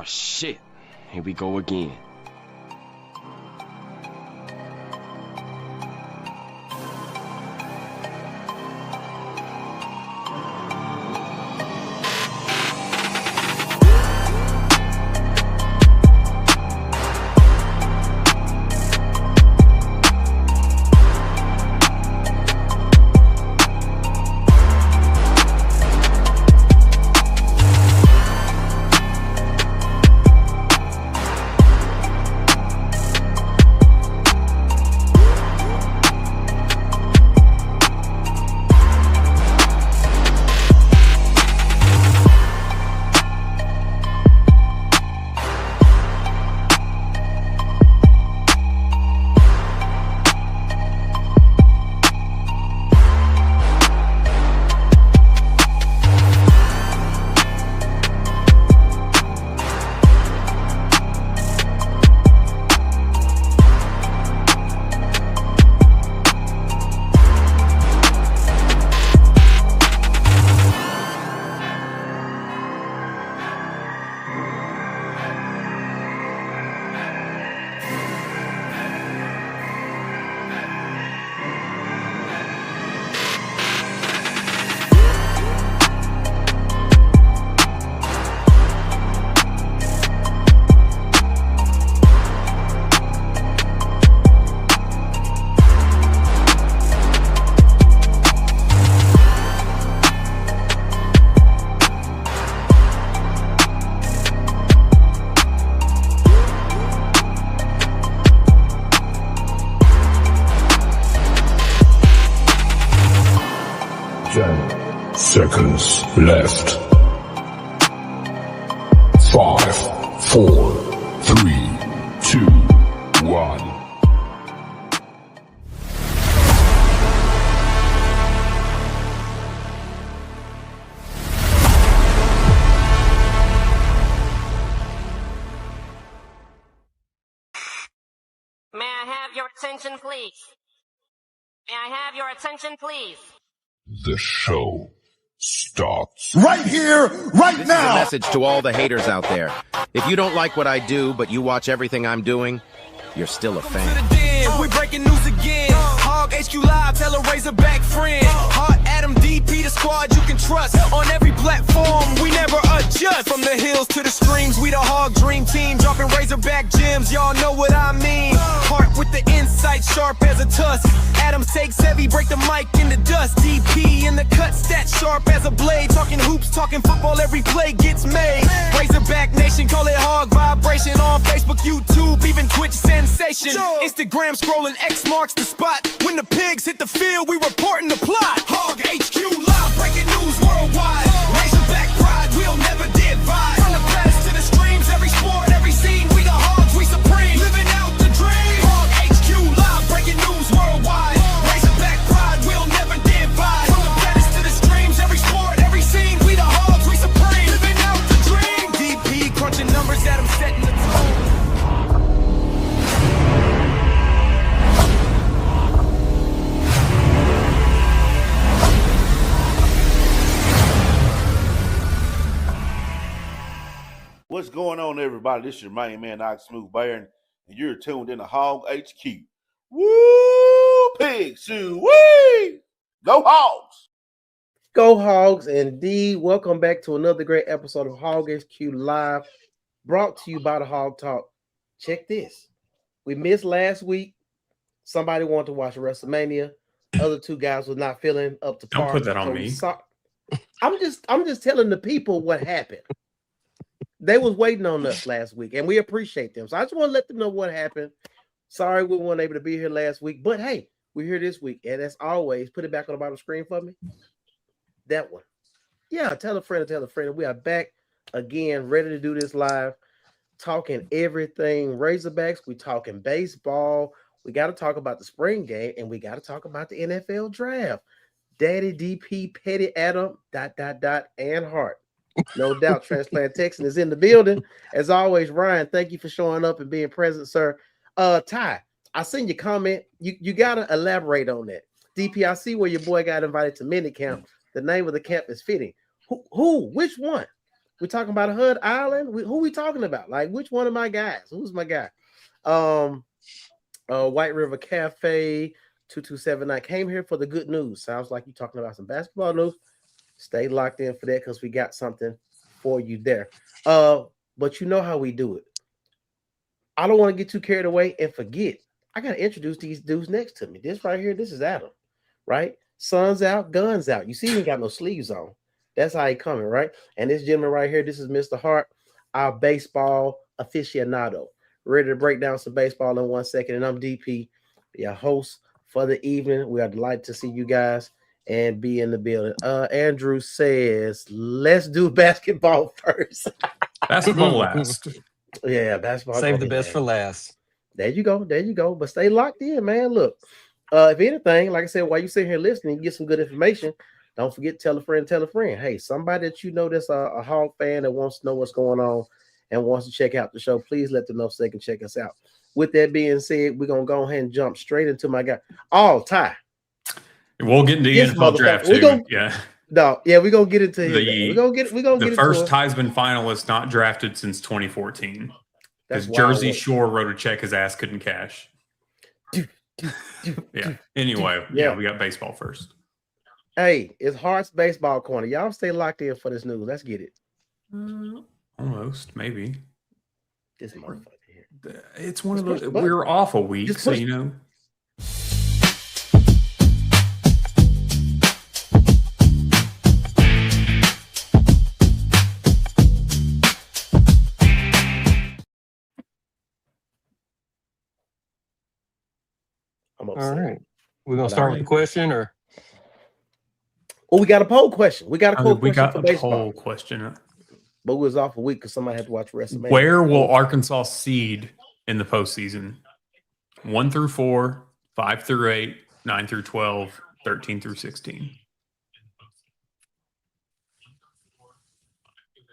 Oh, shit. Here we go again. Seconds left. 5, 4, 3, 2, 1. May I have your attention, please? May I have your attention, please? The show starts right here, right This now. is a message to all the haters out there. If you don't like what I do, but you watch everything I'm doing, you're still a fan. We breaking news again. Hog HQ Live, tell a Razorback friend. Hot Adam DP, the squad you can trust. On every platform, we never adjust. From the hills to the streams, we the Hog Dream Team. Dropping Razorback gems, y'all know what I mean. Heart with the insight, sharp as a tusk. Adams takes heavy, break the mic in the dust. DP in the cut, stat sharp as a blade. Talking hoops, talking football, every play gets made. Razorback Nation, call it Hog Vibration. On Facebook, YouTube, even Twitch sensation. Instagram scrolling, X marks the spot. When the pigs hit the field, we reporting the plot. Hog HQ Live, breaking news worldwide. Razorback pride, we'll never divide. From the press to the streams, every sport, every scene, we the Hogs, we supreme. Living out the dream. Hog HQ Live, breaking news worldwide. Razorback pride, we'll never divide. From the press to the streams, every sport, every scene, we the Hogs, we supreme. Living out the dream. DP crunching numbers that I'm setting the tone. What's going on, everybody? This is your main man, Ox Smooth Baron, and you're tuned in to Hog HQ. Woo! Pigs, woo! Go Hogs! Go Hogs, indeed. Welcome back to another great episode of Hog HQ Live, brought to you by the Hog Talk. Check this. We missed last week. Somebody wanted to watch WrestleMania. Other two guys were not feeling up to par. Don't put that on me. I'm just telling the people what happened. They was waiting on us last week, and we appreciate them. So I just want to let them know what happened. Sorry we weren't able to be here last week, but hey, we're here this week. And as always, put it back on the bottom screen for me. That one. Yeah, tell a friend. We are back again, ready to do this live, talking everything Razorbacks. We talking baseball. We got to talk about the spring game, and we got to talk about the NFL draft. Daddy DP, Petty Adam, ... and Hart. No doubt, Transplant Texan is in the building. As always, Ryan, thank you for showing up and being present, sir. Ty, I seen your comment. You gotta elaborate on that. DP, I see where your boy got invited to minicamp. The name of the camp is fitting. Who? Which one? We're talking about Hood Island. Who we talking about? Like, which one of my guys? Who's my guy? White River Cafe 2279 came here for the good news. Sounds like you're talking about some basketball news. Stay locked in for that because we got something for you there. But you know how we do it. I don't want to get too carried away and forget. I got to introduce these dudes next to me. This right here, this is Adam, right? Sun's out, guns out. You see, he ain't got no sleeves on. That's how he coming, right? And this gentleman right here, this is Mr. Hart, our baseball aficionado. Ready to break down some baseball in 1 second. And I'm DP, your host for the evening. We are delighted to see you guys and be in the building. Andrew says, let's do basketball first. Basketball last. Yeah, basketball. Save the best for last. There you go. There you go. But stay locked in, man. Look, if anything, like I said, while you're sitting here listening, you get some good information. Don't forget, tell a friend, tell a friend. Hey, somebody that you know that's a Hog fan that wants to know what's going on and wants to check out the show, please let them know so they can check us out. With that being said, we're going to go ahead and jump straight into my guy. Oh, Ty. We'll get into the NFL draft too. We're going to get into him. We're going to get the first Heisman finalist not drafted since 2014. Because Jersey Shore wrote a check his ass couldn't cash. Yeah. Anyway, yeah, we got baseball first. Hey, it's Hart's Baseball Corner. Y'all stay locked in for this news. Let's get it. Almost, maybe. This motherfucker here. It's one of those. We're off a week, so you know. All right. We're going to start with the question or? Oh, we got a poll question. We got a poll question for baseball. Poll question. But we was off a week because somebody had to watch WrestleMania. Where will Arkansas seed in the postseason? 1 through 4, 5 through 8, 9 through 12, 13 through 16.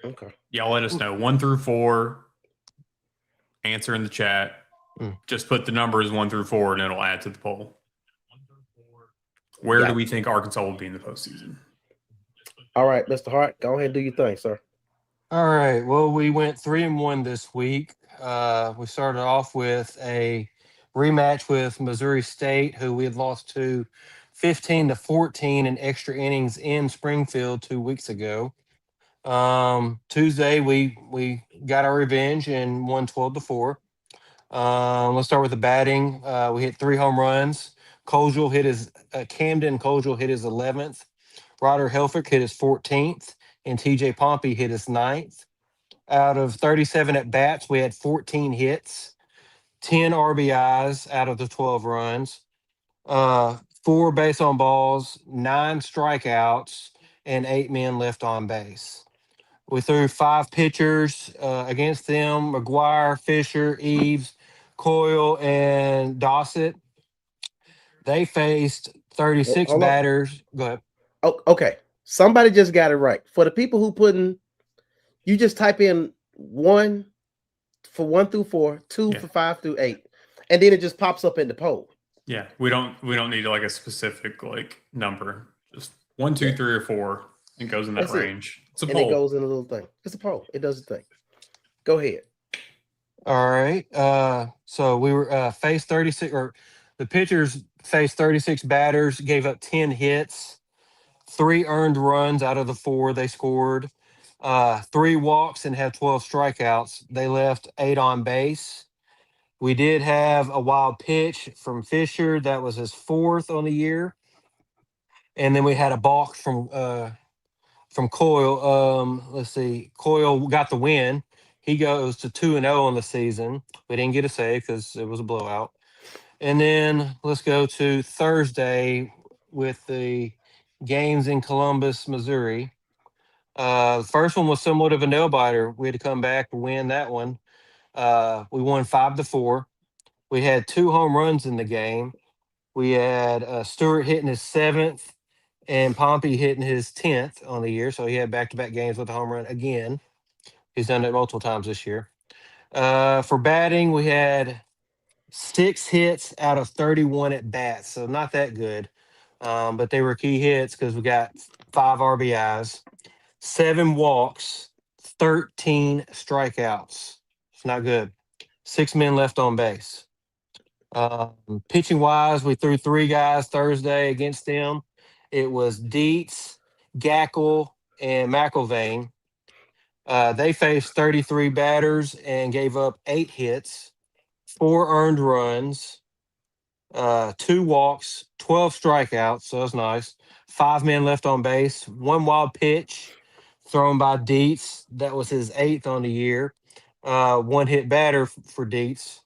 Okay. Y'all let us know. 1 through 4. Answer in the chat. Just put the numbers 1 through 4 and it'll add to the poll. Where do we think Arkansas will be in the postseason? All right, Mr. Hart, go ahead and do your thing, sir. All right. Well, we went 3-1 this week. We started off with a rematch with Missouri State, who we had lost to 15-14 in extra innings in Springfield 2 weeks ago. Tuesday, we got our revenge and won 12-4. Let's start with the batting. We hit 3 home runs. Camden Kojiel hit his 11th. Ryder Helfrich hit his 14th. And TJ Pompey hit his 9th. Out of 37 at-bats, we had 14 hits, 10 RBIs out of the 12 runs, 4 base on balls, 9 strikeouts, and 8 men left on base. We threw 5 pitchers against them: McGuire, Fisher, Eves, Coyle, and Dossett. They faced 36 batters. Go ahead. Oh, okay. Somebody just got it right. For the people who you just type in 1 for 1 through 4, 2 for 5 through 8, and then it just pops up in the poll. Yeah, we don't need like a specific like number. Just 1, 2, 3, or 4. It goes in that range. It's a poll. And it goes in a little thing. It's a poll. It does a thing. Go ahead. All right. So we were faced 36, or the pitchers faced 36 batters, gave up 10 hits, 3 earned runs out of the 4 they scored, 3 walks, and had 12 strikeouts. They left 8 on base. We did have a wild pitch from Fisher. That was his 4th on the year. And then we had a balk from Coyle. Let's see. Coyle got the win. He goes to 2-0 on the season. We didn't get a save because it was a blowout. And then let's go to Thursday with the games in Columbus, Missouri. The first one was somewhat of a nail-biter. We had to come back and win that one. We won 5-4. We had 2 home runs in the game. We had Stewart hitting his 7th and Pompey hitting his 10th on the year. So he had back-to-back games with a home run again. He's done it multiple times this year. For batting, we had 6 hits out of 31 at-bats. So not that good. But they were key hits because we got 5 RBIs, 7 walks, 13 strikeouts. It's not good. 6 men left on base. Pitching wise, we threw 3 guys Thursday against them. It was Dietz, Gackle, and McIlvain. They faced 33 batters and gave up 8 hits, 4 earned runs, 2 walks, 12 strikeouts. So that's nice. 5 men left on base. 1 wild pitch thrown by Dietz. That was his 8th on the year. 1 hit batter for Dietz.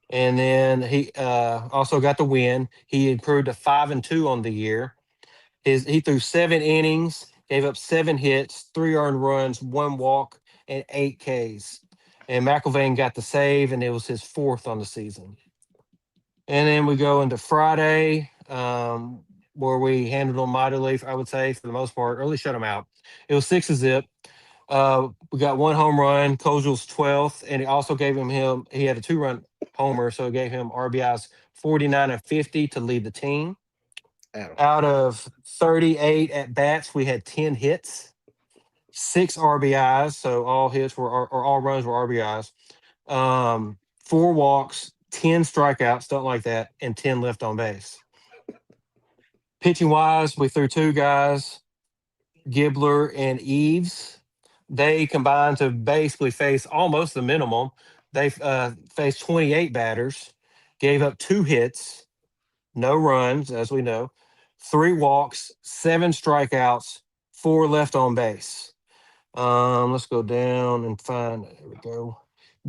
And then he also got the win. He improved to 5-2 on the year. He threw 7 innings, gave up 7 hits, 3 earned runs, 1 walk, and 8 Ks. And McIlvain got the save, and it was his 4th on the season. And then we go into Friday, where we handled them mightily, I would say, for the most part. Early shut them out. It was 6-0. We got 1 home run, Kozel's 12th, and it also gave him he had a 2-run homer, so it gave him RBIs 49 and 50 to lead the team. Out of 38 at bats, we had 10 hits, 6 RBIs, so all hits were or all runs were RBIs. 4 walks, 10 strikeouts, don't like that, and 10 left on base. Pitching wise, we threw 2 guys, Gibbler and Eves. They combined to basically face almost the minimum. They faced 28 batters, gave up 2 hits, no runs, as we know, 3 walks, 7 strikeouts, 4 left on base. Let's go down and find. There we go.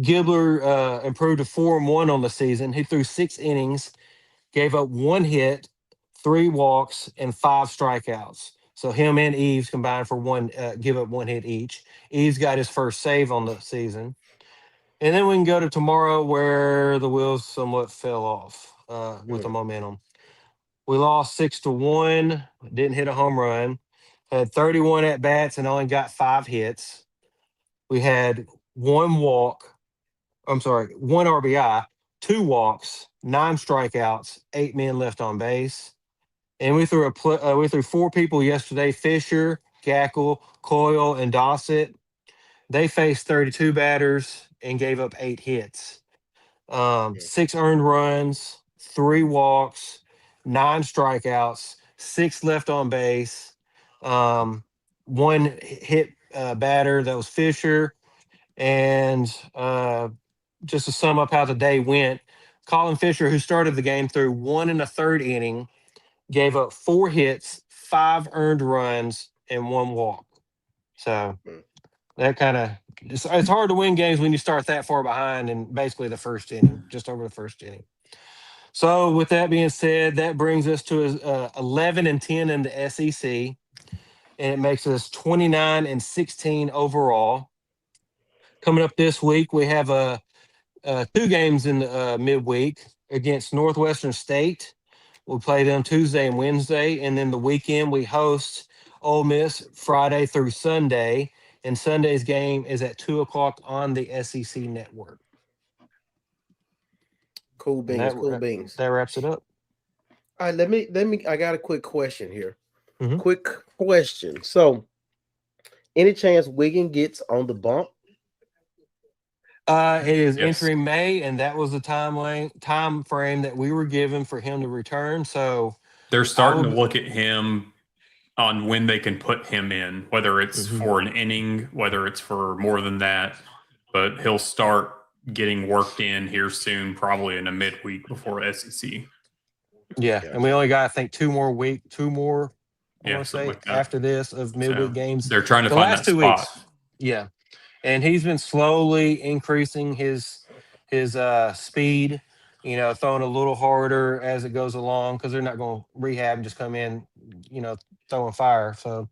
Gibbler improved to 4-1 on the season. He threw 6 innings, gave up 1 hit, 3 walks, and 5 strikeouts. So him and Eves combined for give up 1 hit each. Eves got his first save on the season. And then we can go to tomorrow where the wheels somewhat fell off with the momentum. We lost 6-1, didn't hit a home run, had 31 at bats and only got 5 hits. We had 1 RBI, 2 walks, 9 strikeouts, 8 men left on base. And we threw 4 people yesterday: Fisher, Gackle, Coyle, and Dossett. They faced 32 batters and gave up 8 hits. 6 earned runs, 3 walks, 9 strikeouts, 6 left on base. 1 hit batter, that was Fisher. And just to sum up how the day went, Colin Fisher, who started the game, threw 1 1/3 inning, gave up 4 hits, 5 earned runs, and 1 walk. So that kind of it's hard to win games when you start that far behind in basically the first inning, just over the first inning. So with that being said, that brings us to 11-10 in the SEC, and it makes us 29-16 overall. Coming up this week, we have 2 games in the midweek against Northwestern State. We'll play them Tuesday and Wednesday, and then the weekend we host Ole Miss Friday through Sunday, and Sunday's game is at 2:00 on the SEC network. Cool beans, cool beans. That wraps it up. All right, let me. I got a quick question here. Mhm. Quick question. So, any chance Wiggin gets on the bump? It is Yes. entering May, and that was the time frame that we were given for him to return. So They're starting to look at him on when they can put him in, whether it's for an inning, whether it's for more than that. But he'll start getting worked in here soon, probably in a midweek before SEC. Yeah, and we only got, I think, 2 more, I Yeah, want to say, like that. after this of midweek So games. they're trying to The find last that 2 spot. weeks. Yeah. And he's been slowly increasing his speed, throwing a little harder as it goes along, because they're not going to rehab and just come in, throwing fire. So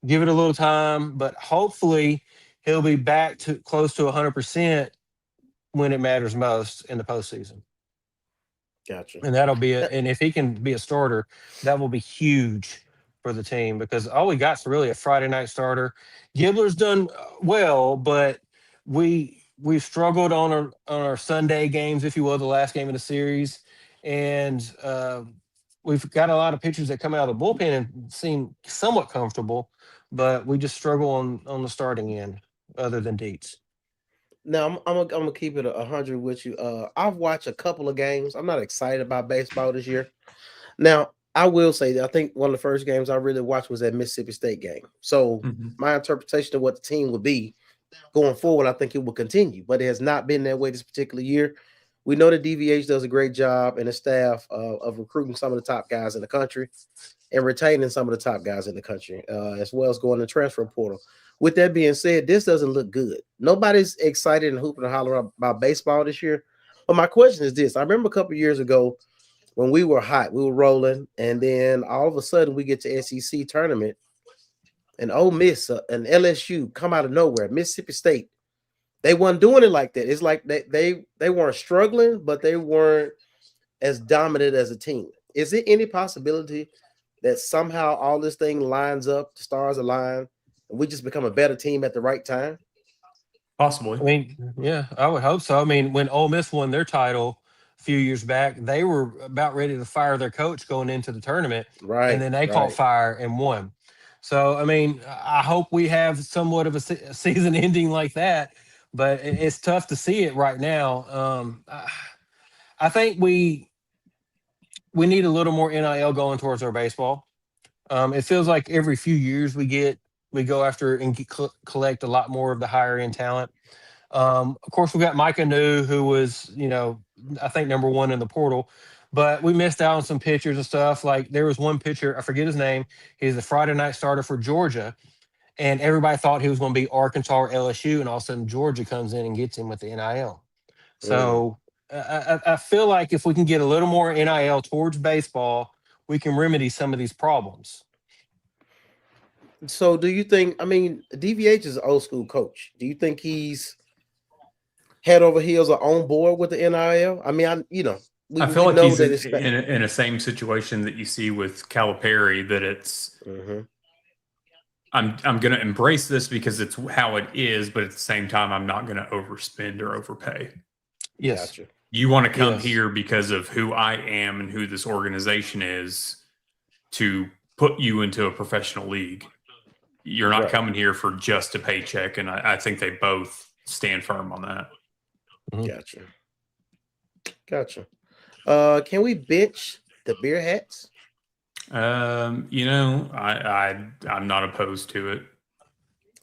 give it a little time, but hopefully he'll be back to close to 100% when it matters most in the postseason. Gotcha. And that'll be and if he can be a starter, that will be huge for the team, because all we got is really a Friday night starter. Gibbler's done well, but we've struggled on our Sunday games, if you will, the last game of the series, and we've got a lot of pitchers that come out of the bullpen and seem somewhat comfortable, but we just struggle on the starting end. other than Deets. Now I'm gonna keep it 100 with you. I've watched a couple of games. I'm not excited about baseball this year. Now I will say that I think one of the first games I really watched was that Mississippi State game. So my interpretation of what the team would be going forward, I think it will continue, but it has not been that way this particular year. We know that DVH does a great job and the staff of recruiting some of the top guys in the country and retaining some of the top guys in the country, as well as going to transfer portal. With that being said, this doesn't look good. Nobody's excited and hooping and hollering about baseball this year. But my question is this. I remember a couple of years ago when we were hot, we were rolling, and then all of a sudden we get to SEC tournament, and Ole Miss and LSU come out of nowhere. Mississippi State, they weren't doing it like that. It's like they weren't struggling, but they weren't as dominant as a team. Is there any possibility that somehow all this thing lines up, the stars align, and we just become a better team at the right time? Possibly. I mean, yeah, I would hope so. I mean, when Ole Miss won their title a few years back, they were about ready to fire their coach going into the tournament, right? And then they caught fire and won. So, I mean, I hope we have somewhat of a season ending like that, but it's tough to see it right now. I think we need a little more NIL going towards our baseball. It feels like every few years we go after and collect a lot more of the higher end talent. Of course, we got Micah New, who was, I think #1 in the portal, but we missed out on some pitchers and stuff. Like there was one pitcher, I forget his name. He's a Friday night starter for Georgia, and everybody thought he was going to be Arkansas or LSU, and all of a sudden Georgia comes in and gets him with the NIL. So I feel like if we can get a little more NIL towards baseball, we can remedy some of these problems. So do you think, I mean, DVH is an old school coach. Do you think he's head over heels or on board with the NIL? I mean, I feel like he's in a same situation that you see with Calipari, that it's I'm going to embrace this because it's how it is, but at the same time, I'm not going to overspend or overpay. Yes. Gotcha. You want to come here because of who I am and who this organization is to put you into a professional league. You're not coming here for just a paycheck, and I think they both stand firm on that. Gotcha. Can we bench the beer hats? I'm not opposed to it.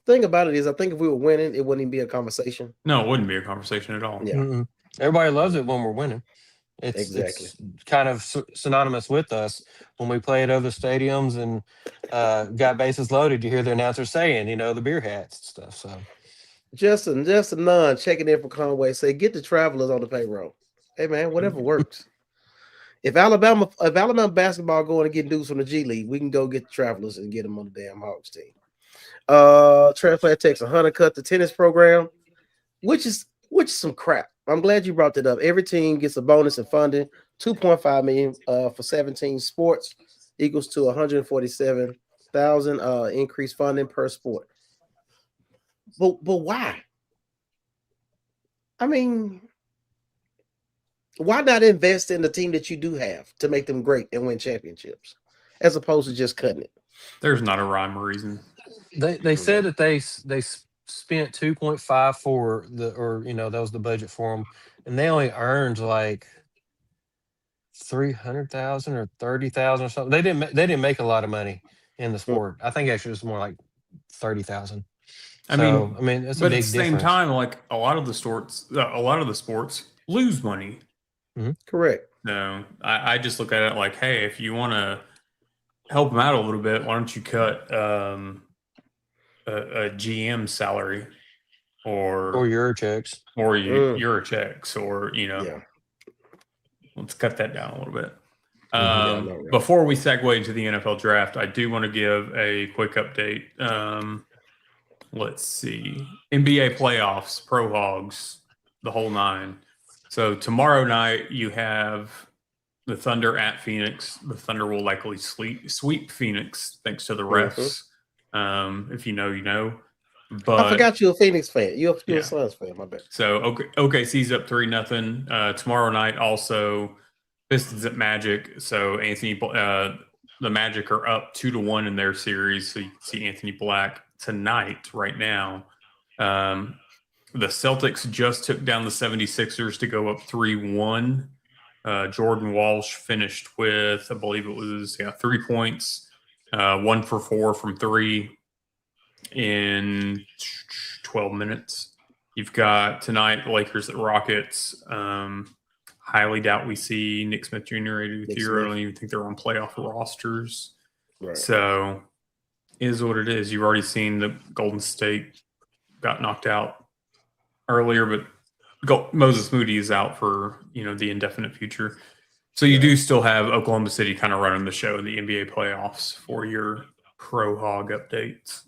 Thing about it is, I think if we were winning, it wouldn't even be a conversation. No, it wouldn't be a conversation at all. Yeah. Everybody loves it when we're winning. It's kind of synonymous with us when we play at other stadiums and got bases loaded. You hear the announcer saying, the beer hats and stuff. So Justin Nunn checking in for Conway, say get the Travelers on the payroll. Hey man, whatever works. If Alabama basketball going to get dudes from the G League, we can go get the Travelers and get them on the damn Hogs team. Transplant takes a cut the tennis program, which is some crap. I'm glad you brought that up. Every team gets a bonus in funding, $2.5 million for 17 sports, equals to $147,000 increased funding per sport. But why? I mean, why not invest in the team that you do have to make them great and win championships, as opposed to just cutting it? There's not a rhyme or reason. They said that they spent 2.5 for that was the budget for them, and they only earned like 300,000 or 30,000 or something. They didn't make a lot of money in the sport. I think actually it was more like 30,000. I mean, it's a big difference. But at the same time, like a lot of the sports lose money. Correct. No, I just look at it like, hey, if you want to help them out a little bit, why don't you cut a GM salary or your checks or your checks or let's cut that down a little bit. Before we segue into the NFL draft, I do want to give a quick update. Let's see, NBA playoffs, Pro Hogs, the whole nine. So tomorrow night you have the Thunder at Phoenix. The Thunder will likely sweep Phoenix thanks to the refs. If you know, you know. But I forgot you're a Phoenix fan. You're a Suns fan. My bad. So OKC's up 3-0. Tomorrow night also Pistons at Magic. So the Magic are up 2-1 in their series. So you can see Anthony Black tonight, right now, The Celtics just took down the 76ers to go up 3-1. Jordan Walsh finished with, I believe it was 3 points, 1 for 4 from 3 in 12 minutes. You've got tonight the Lakers at Rockets. Highly doubt we see Nick Smith Jr. I don't even think they're on playoff rosters. Right. So is what it is. You've already seen the Golden State got knocked out earlier, but Moses Moody is out for the indefinite future. So you do still have Oklahoma City kind of running the show in the NBA playoffs for your Pro Hog updates.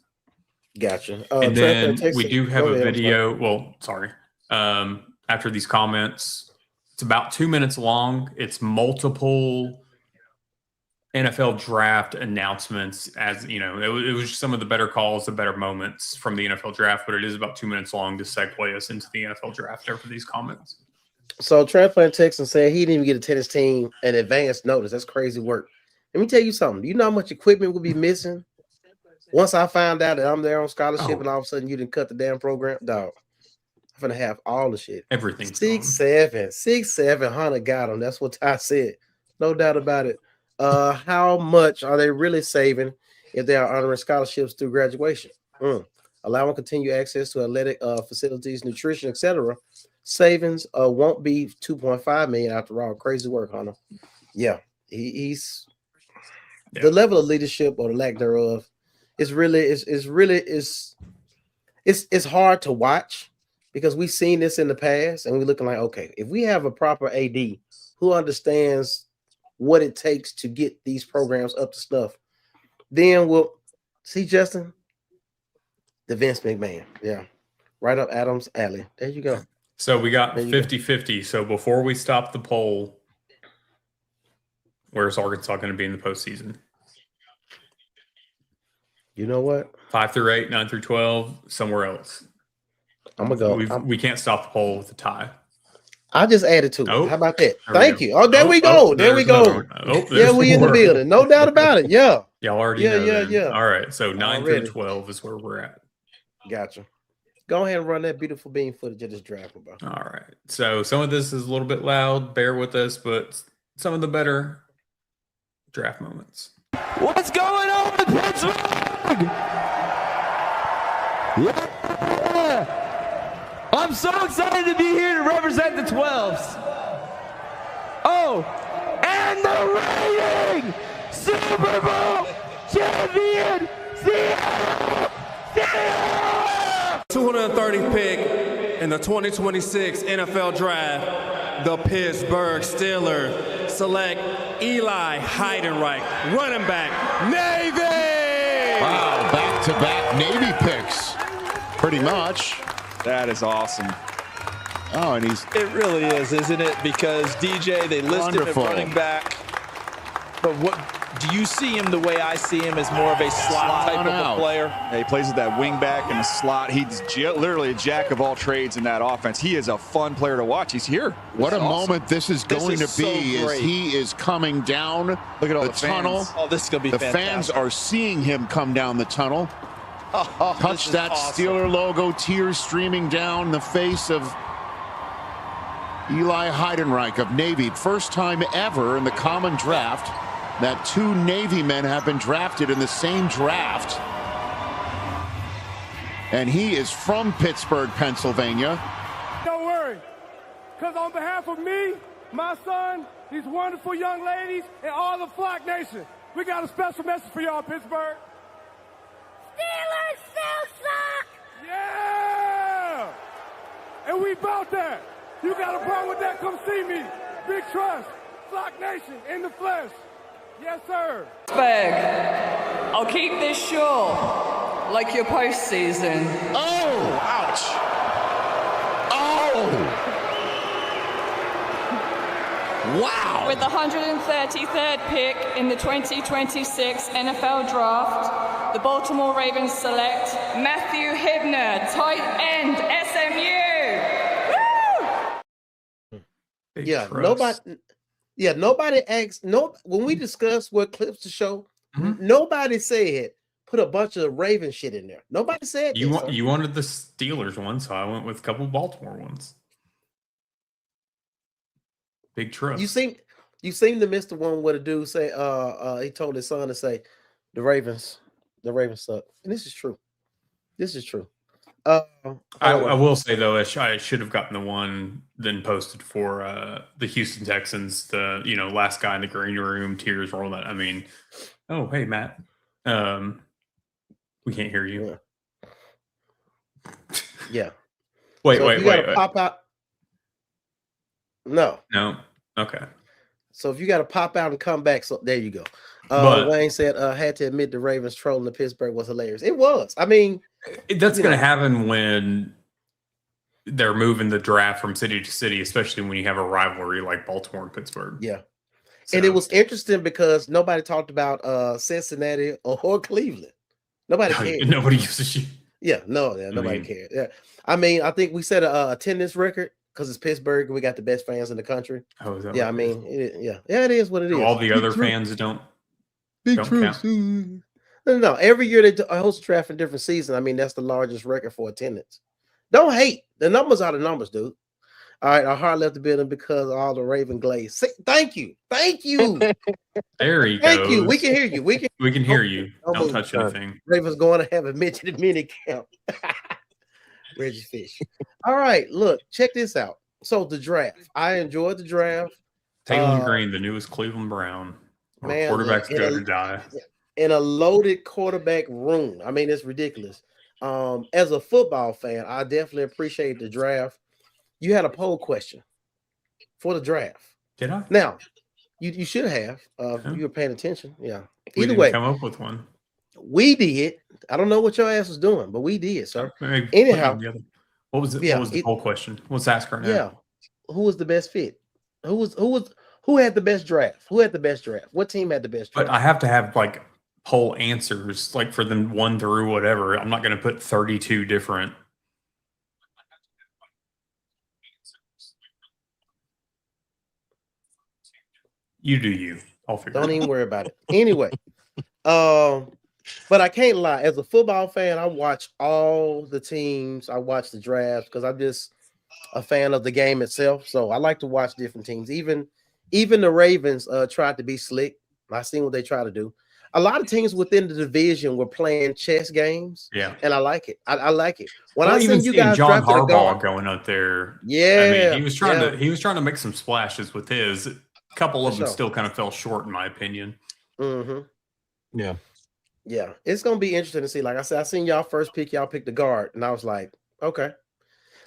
Gotcha. And then we do have a video. Well, sorry. After these comments, it's about 2 minutes long. It's multiple NFL draft announcements. As you know, it was just some of the better calls, the better moments from the NFL draft, but it is about 2 minutes long to segue us into the NFL draft after these comments. So Transplant Texan said he didn't even get a tennis team an advance notice. That's crazy work. Let me tell you something. Do you know how much equipment will be missing once I find out that I'm there on scholarship and all of a sudden you didn't cut the damn program? Dog, I'm gonna have all the shit. Everything. 600 got them. That's what Ty said. No doubt about it. How much are they really saving if they are honoring scholarships through graduation? Allowing continued access to athletic facilities, nutrition, etc. Savings won't be 2.5 million after all. Crazy work, Hunter. Yeah, he's the level of leadership or the lack thereof. It's hard to watch because we've seen this in the past and we're looking like, okay, if we have a proper AD who understands what it takes to get these programs up to stuff, then we'll see Justin, the Vince McMahon. Yeah, right up Adam's alley. There you go. So we got 50-50. So before we stop the poll, where's Arkansas going to be in the postseason? You know what? 5 through 8, 9 through 12, somewhere else. I'm gonna go. We can't stop the poll with a tie. I just added to it. Oh, how about that? there Thank we you. Oh, there we go. There we go. Yeah, we in the building. No doubt about it. Yeah. Y'all already know. Yeah. All right. So 9 through 12 is where we're at. Gotcha. Go ahead and run that beautiful bean footage of this draft, bro. All right. So some of this is a little bit loud. Bear with us, but some of the better draft moments. What's going on with Pittsburgh? Yeah. I'm so excited to be here to represent the 12s. Oh, and the reigning Super Bowl champion, Seattle! 230th pick in the 2026 NFL Draft, the Pittsburgh Steelers select Eli Heidenreich, running back, Navy! Wow, back-to-back Navy picks, pretty much. That is awesome. Oh, and it really is, isn't it? Because DJ, they listed him at running back. But what do you see him the way I see him as more of a slot type of a player? Yeah, he plays with that wing back in the slot. He's literally a jack of all trades in that offense. He is a fun player to watch. He's here. What a moment this is going to be as he is coming down. Look at all the tunnel. Oh, this is going to be the fantastic. Fans are seeing him come down the tunnel. Touch that awesome. Steeler logo, tears streaming down the face of Eli Heidenreich of Navy. First time ever in the common draft that two Navy men have been drafted in the same draft. And he is from Pittsburgh, Pennsylvania. Don't worry, because on behalf of me, my son, these wonderful young ladies, and all the Flock Nation, we got a special message for y'all, Pittsburgh. Steelers still suck! Yeah! And we about that. You got a problem with that, come see me. Big trust, Flock Nation, in the flesh. Yes, sir. Pittsburgh, I'll keep this short, like your postseason. Oh, ouch. Oh. Wow. With the 133rd pick in the 2026 NFL Draft, the Baltimore Ravens select Matthew Hibner, tight end, SMU. Woo! Yeah, nobody asked. When we discussed what clips to show, nobody said put a bunch of Raven shit in there. Nobody said You this, sir. you wanted the Steelers one, so I went with a couple of Baltimore ones. Big trust. You seem to miss the one where the dude say he told his son to say the Ravens suck. And this is true. I will say though, I should have gotten the one then posted for the Houston Texans. The last guy in the green room, tears rolling. I mean, oh hey Matt, we can't hear you. Yeah. Wait. Pop out. No. Okay. So if you got to pop out and come back, so there you go. Wayne said, had to admit the Ravens trolling the Pittsburgh was hilarious. It was. I mean, that's going to happen when they're moving the draft from city to city, especially when you have a rivalry like Baltimore and Pittsburgh. Yeah. So. And it was interesting because nobody talked about Cincinnati or Cleveland. Nobody cared. Nobody gives a shit. Yeah, nobody cared. Yeah. I mean, I think we set a attendance record because it's Pittsburgh and we got the best fans in the country. Oh, is that yeah, I mean, it is what it is. All the other fans don't count. No. Every year they host a draft in different seasons. I mean, that's the largest record for attendance. Don't hate. The numbers are the numbers, dude. All right, our heart left the building because of all the Raven glaze. Thank you. There he goes. Thank you. We can hear you. We can hear you. Don't touch anything. Ravens going to have a mention in mini camp. Reggie Fish. All right, look, check this out. So the draft. I enjoyed the draft. Taylor Green, the newest Cleveland Brown. Man, quarterbacks go to die. In a loaded quarterback room. I mean, it's ridiculous. As a football fan, I definitely appreciate the draft. You had a poll question for the draft. Did I? Now, you should have. You were paying attention. Yeah. Either way, come up with one. We did. I don't know what your ass was doing, but we did, sir. Anyhow, what was it? What was the poll question? Let's ask her now. Yeah. Who was the best fit? Who had the best draft? Who had the best draft? What team had the best draft? But I have to have like poll answers, like for them 1 through whatever. I'm not going to put 32 different. You do you. I'll figure. Don't even worry about it. Anyway, but I can't lie. As a football fan, I watch all the teams. I watch the drafts because I'm just a fan of the game itself. So I like to watch different teams. Even the Ravens tried to be slick. I seen what they try to do. A lot of teams within the division were playing chess games. Yeah, and I like it. I like it. When I seen you guys John Harbaugh going up there, yeah, I mean, he was trying to make some splashes with his. A couple of them still kind of fell short, in my opinion. Mm-hmm. Yeah. It's gonna be interesting to see. Like I said, I seen y'all first pick. Y'all picked the guard, and I was like, okay.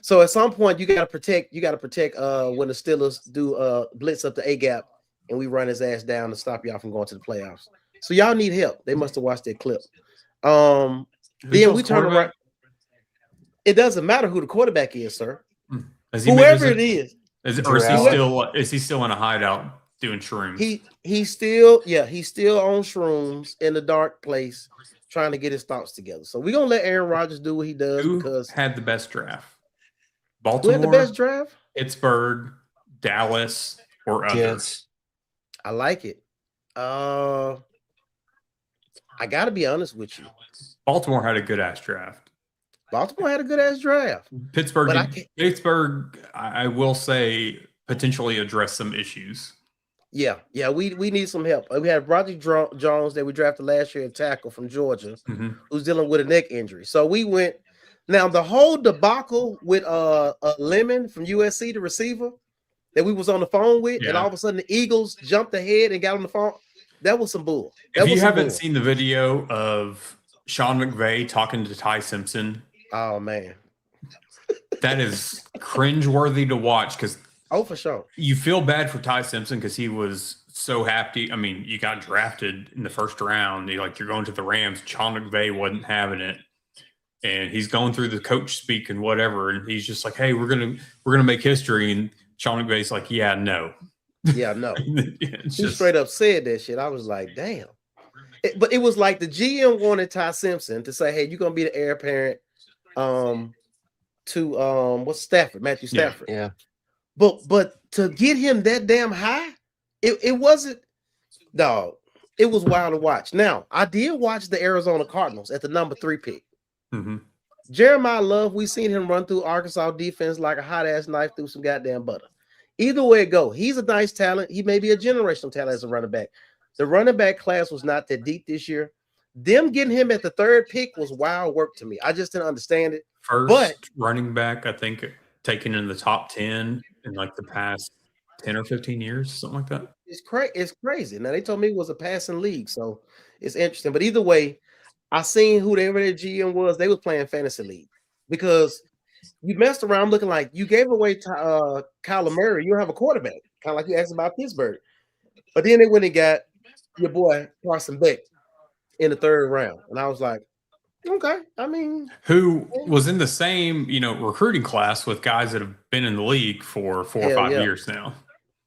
So at some point, you gotta protect. When the Steelers do blitz up the A gap, and we run his ass down to stop y'all from going to the playoffs. So y'all need help. They must have watched that clip. Then we turn around. It doesn't matter who the quarterback is, sir. Whoever it is. Is he still in a hideout doing shrooms? He's still on shrooms in the dark place trying to get his thoughts together. So we're gonna let Aaron Rodgers do what he does. Who had the best draft? Baltimore, who had the best draft? Pittsburgh, Dallas, or others? Yes. I like it. I gotta be honest with you. Baltimore had a good ass draft. Pittsburgh, I will say, potentially address some issues. Yeah, we need some help. We had Roger Jones that we drafted last year at tackle from Georgia, who's dealing with a neck injury. So we went. Now the whole debacle with Lemon from USC, the receiver that we was on the phone with, and all of a sudden the Eagles jumped ahead and got on the phone. That was some bull. If you haven't seen the video of Sean McVay talking to Ty Simpson, oh man, that is cringeworthy to watch because for sure you feel bad for Ty Simpson because he was so happy. I mean, you got drafted in the first round. You're going to the Rams. Sean McVay wasn't having it, and he's going through the coach speak and whatever, and he's just like, "Hey, we're gonna make history." And Sean McVay's like, "Yeah, no." Yeah, no. He straight up said that shit. I was like, damn. But it was like the GM wanted Ty Simpson to say, hey, you're gonna be the heir apparent to what's Stafford, Matthew Stafford. Yeah. But to get him that damn high, it wasn't, dog. It was wild to watch. Now, I did watch the Arizona Cardinals at the number 3 pick. Mm-hmm. Jeremiah Love, we seen him run through Arkansas defense like a hot ass knife through some goddamn butter. Either way it go, he's a nice talent. He may be a generational talent as a running back. The running back class was not that deep this year. Them getting him at the 3rd pick was wild work to me. I just didn't understand it. First running back, I think, taken in the top 10 in like the past 10 or 15 years, something like that. It's crazy. Now they told me it was a passing league, so it's interesting. But either way, I seen whoever their GM was. They was playing fantasy league because you messed around looking like you gave away to Kyler Murray. You don't have a quarterback, kind of like you asked about Pittsburgh. But then they went and got your boy Carson Beck in the 3rd round, and I was like, okay. I mean, who was in the same recruiting class with guys that have been in the league for 4 or 5 years now.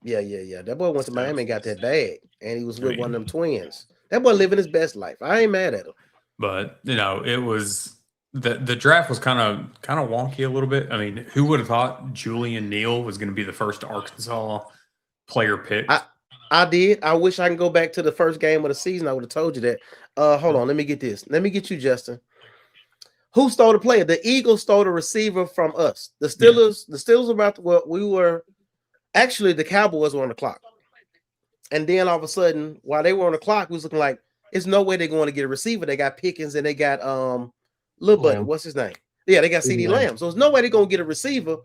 Yeah. That boy went to Miami and got that bag, and he was with one of them twins. That boy living his best life. I ain't mad at him. But it was the draft was kind of wonky a little bit. I mean, who would have thought Julian Neal was going to be the first Arkansas player picked? I did. I wish I can go back to the first game of the season. I would have told you that. Hold on. Let me get this. Let me get you, Justin. Who stole the player? The Eagles stole the receiver from us. The Steelers. The Steelers actually the Cowboys were on the clock, and then all of a sudden, while they were on the clock, we was looking like there's no way they're going to get a receiver. They got Pickens and they got Lil Buddy. What's his name? Yeah, they got CeeDee Lamb. So there's no way they're going to get a receiver.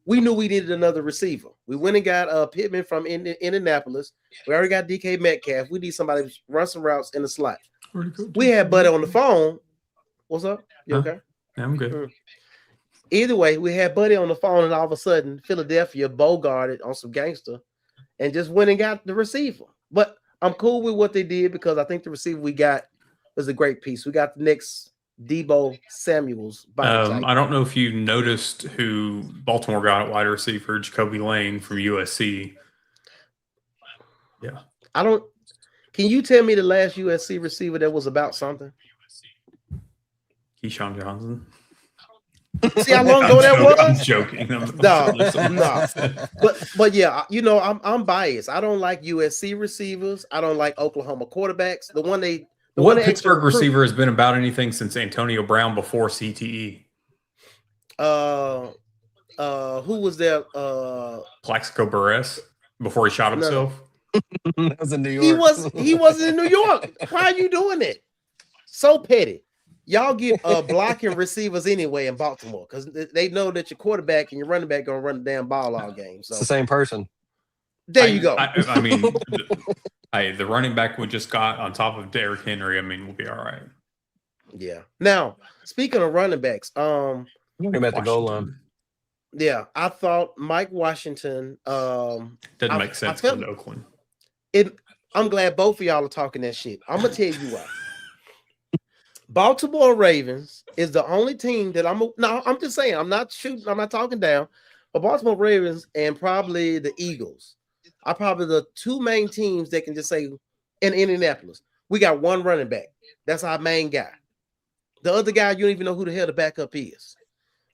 We knew we needed another receiver. We went and got Pittman from Indianapolis. We already got DK Metcalf. We need somebody to run some routes in the slot. We had Buddy on the phone. What's up? You okay? Yeah, I'm good. Either way, we had Buddy on the phone, and all of a sudden, Philadelphia bogarted on some gangster and just went and got the receiver. But I'm cool with what they did because I think the receiver we got was a great piece. We got the next Debo Samuels. I don't know if you noticed who Baltimore got at wide receiver, Jacoby Lane from USC. Yeah. Can you tell me the last USC receiver that was about something? Keyshawn Johnson. See how long ago that was? I'm joking. No. But yeah, I'm biased. I don't like USC receivers. I don't like Oklahoma quarterbacks. What Pittsburgh receiver has been about anything since Antonio Brown before CTE? Who was there? Plaxico Burress before he shot himself. That was in New York. He wasn't in New York. Why are you doing it? So petty. Y'all get blocking receivers anyway in Baltimore because they know that your quarterback and your running back gonna run the damn ball all game. So it's the same person. There you go. I mean, the running back we just got on top of Derrick Henry. I mean, we'll be all right. Yeah. Now, speaking of running backs, at the goal line. Yeah, I thought Mike Washington. Doesn't make sense in Oakland. I'm glad both of y'all are talking that shit. I'm gonna tell you why. Baltimore Ravens is the only team that I'm just saying, I'm not shooting, I'm not talking down, but Baltimore Ravens and probably the Eagles are probably the 2 main teams that can just say in Indianapolis, we got one running back. That's our main guy. The other guy, you don't even know who the hell the backup is.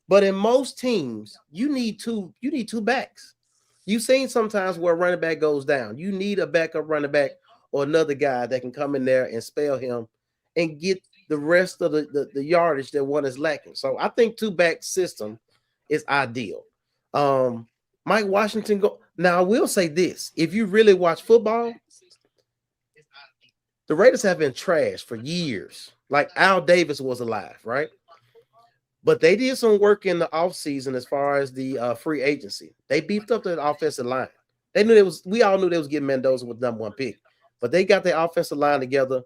But in most teams, you need two backs. You've seen sometimes where a running back goes down. You need a backup running back or another guy that can come in there and spell him and get the rest of the yardage that one is lacking. So I think 2-back system is ideal. Mike Washington now I will say this. If you really watch football, the Raiders have been trashed for years. Like Al Davis was alive, right? But they did some work in the offseason as far as the free agency. They beefed up the offensive line. We all knew they was getting Mendoza with number 1 pick, but they got their offensive line together.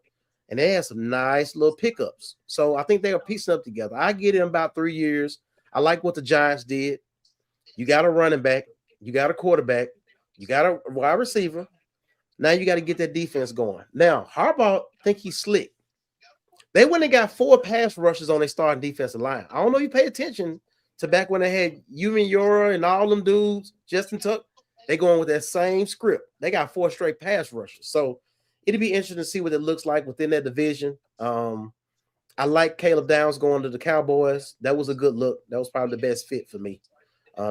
And they had some nice little pickups. So I think they are piecing up together. I get in about 3 years. I like what the Giants did. You got a running back. You got a quarterback. You got a wide receiver. Now you got to get that defense going. Now, Harbaugh think he's slick. They went and got 4 pass rushes on their starting defensive line. I don't know if you pay attention to back when they had Yumin Yora and all them dudes, Justin Tuck. They going with that same script. They got 4 straight pass rushes. So it'll be interesting to see what it looks like within that division. I like Caleb Downs going to the Cowboys. That was a good look. That was probably the best fit for me.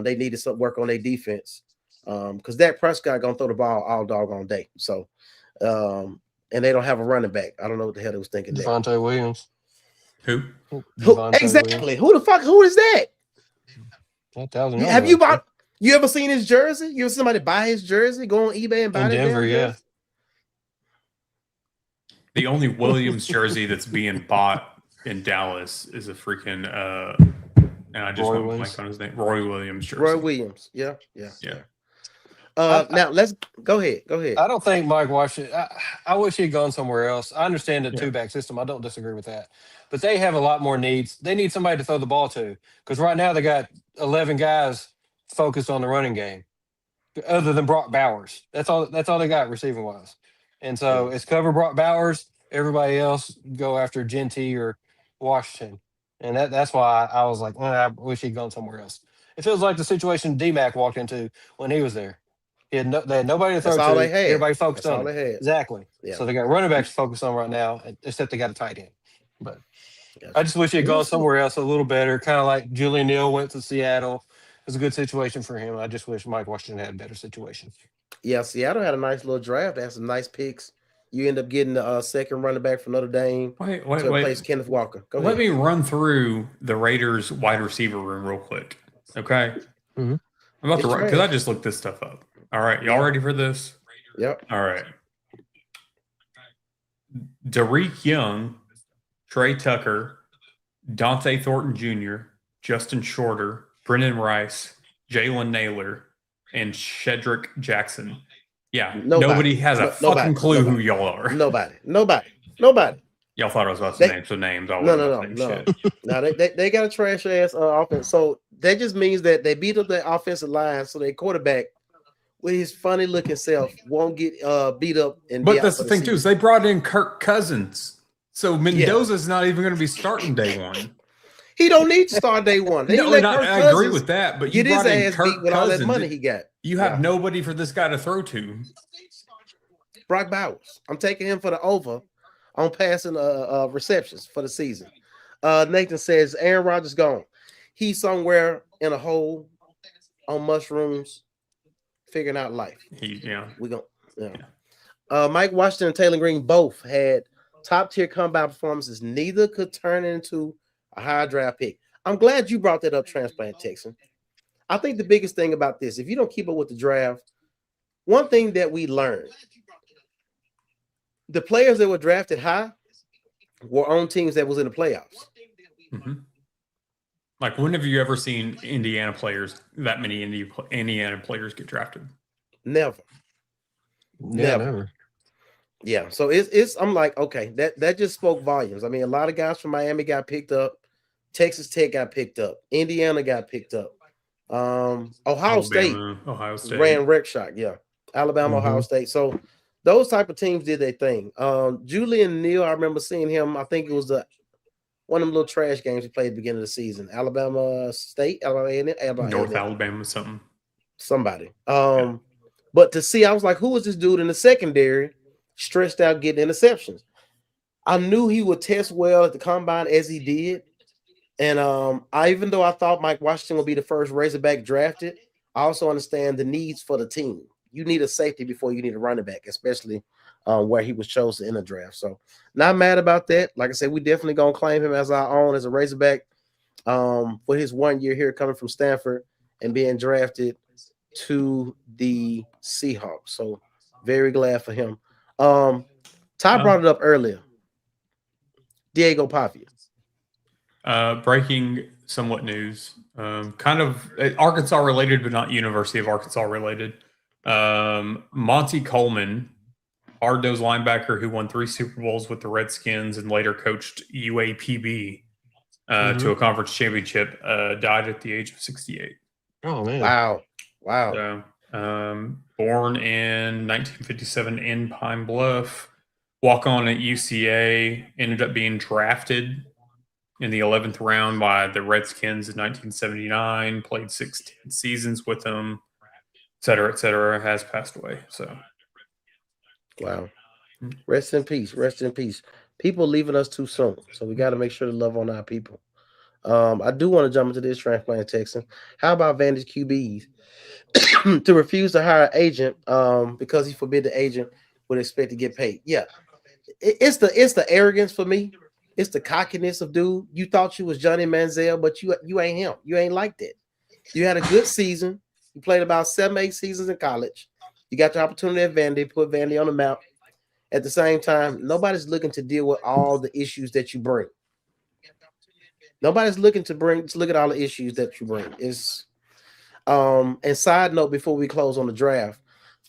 They needed some work on their defense because Dak Prescott going to throw the ball all doggone day. So and they don't have a running back. I don't know what the hell they was thinking there. Devontae Williams. Who? Exactly. Who the fuck? Who is that? Have you bought? You ever seen his jersey? You ever somebody buy his jersey? Go on eBay and buy it? Denver, yeah. The only Williams jersey that's being bought in Dallas is a freaking and I just went blank on his name. Roy Williams jersey. Roy Williams. Yeah. Now let's go ahead. I don't think Mike Washington. I wish he'd gone somewhere else. I understand the two-back system. I don't disagree with that, but they have a lot more needs. They need somebody to throw the ball to because right now they got 11 guys focused on the running game, other than Brock Bowers. That's all they got receiving wise, and so it's cover Brock Bowers. Everybody else go after Genty or Washington, and that's why I was like, I wish he'd gone somewhere else. It feels like the situation D-Mac walked into when he was there. They had nobody to throw to. Everybody focused on it. Exactly. Yeah. So they got running backs focused on right now, except they got a tight end. But I just wish he had gone somewhere else a little better, kind of like Julian Neal went to Seattle. It was a good situation for him. I just wish Mike Washington had a better situation. Yeah, Seattle had a nice little draft. They had some nice picks. You end up getting the second running back from Notre Dame to replace Kenneth Walker. Let me run through the Raiders wide receiver room real quick. Okay. Mm-hmm. I'm about to run because I just looked this stuff up. All right. Y'all ready for this? Yep. All right. Derek Young, Trey Tucker, Dante Thornton Jr., Justin Shorter, Brendan Rice, Jalen Naylor, and Shedrick Jackson. Yeah. Nobody has a fucking clue who y'all are. Nobody. Y'all thought I was about to name some names. No. No, they got a trash ass offense. So that just means that they beat up the offensive line, so their quarterback with his funny looking self won't get beat up. But that's the thing too, is they brought in Kirk Cousins. So Mendoza's not even going to be starting day one. He don't need to start day one. I agree with that, but you brought in Kirk with Cousins. all that money he got. You have nobody for this guy to throw to. Brock Bowers. I'm taking him for the over on passing receptions for the season. Nathan says Aaron Rodgers gone. He's somewhere in a hole on mushrooms, figuring out life. Mike Washington and Taylor Green both had top tier combine performances. Neither could turn into a high draft pick. I'm glad you brought that up, Transplant Texan. I think the biggest thing about this, if you don't keep up with the draft, one thing that we learned, the players that were drafted high were on teams that was in the playoffs. Mm-hmm. Like, when have you ever seen Indiana players, that many Indiana players get drafted? Never. Yeah, so it's I'm like, okay, that just spoke volumes. I mean, a lot of guys from Miami got picked up. Texas Tech got picked up. Indiana got picked up. Ohio State ran wreck shot. Yeah. Alabama, Ohio State. So those type of teams did their thing. Julian Neal, I remember seeing him. I think it was one of them little trash games he played at the beginning of the season. Alabama State, North Alabama, somebody. But to see, I was like, who was this dude in the secondary, stressed out getting interceptions? I knew he would test well at the combine as he did. And even though I thought Mike Washington would be the first Razorback drafted, I also understand the needs for the team. You need a safety before you need a running back, especially where he was chosen in the draft. So not mad about that. Like I said, we definitely going to claim him as our own as a Razorback for his 1 year here coming from Stanford and being drafted to the Seahawks. So very glad for him. Ty brought it up earlier. Diego Pavia. Breaking somewhat news, kind of Arkansas related, but not University of Arkansas related. Monty Coleman, hard-nosed linebacker who won 3 Super Bowls with the Redskins and later coached UAPB to a conference championship, died at the age of 68. Oh, man. Wow. So, born in 1957 in Pine Bluff, walk on at UCA, ended up being drafted in the 11th round by the Redskins in 1979, played 16 seasons with them, et cetera, has passed away. So, wow. Rest in peace. Rest in peace. People leaving us too soon. So we got to make sure to love on our people. I do want to jump into this Transplant Texan. How about Vantage QBs to refuse to hire an agent because he forbid the agent would expect to get paid? Yeah. it's the arrogance for me. It's the cockiness of dude. You thought you was Johnny Manziel, but you ain't him. You ain't like that. You had a good season. You played about 7-8 seasons in college. You got your opportunity at Vandy, put Vandy on the map. At the same time, nobody's looking to deal with all the issues that you bring. Nobody's looking to look at all the issues that you bring. It's and side note before we close on the draft,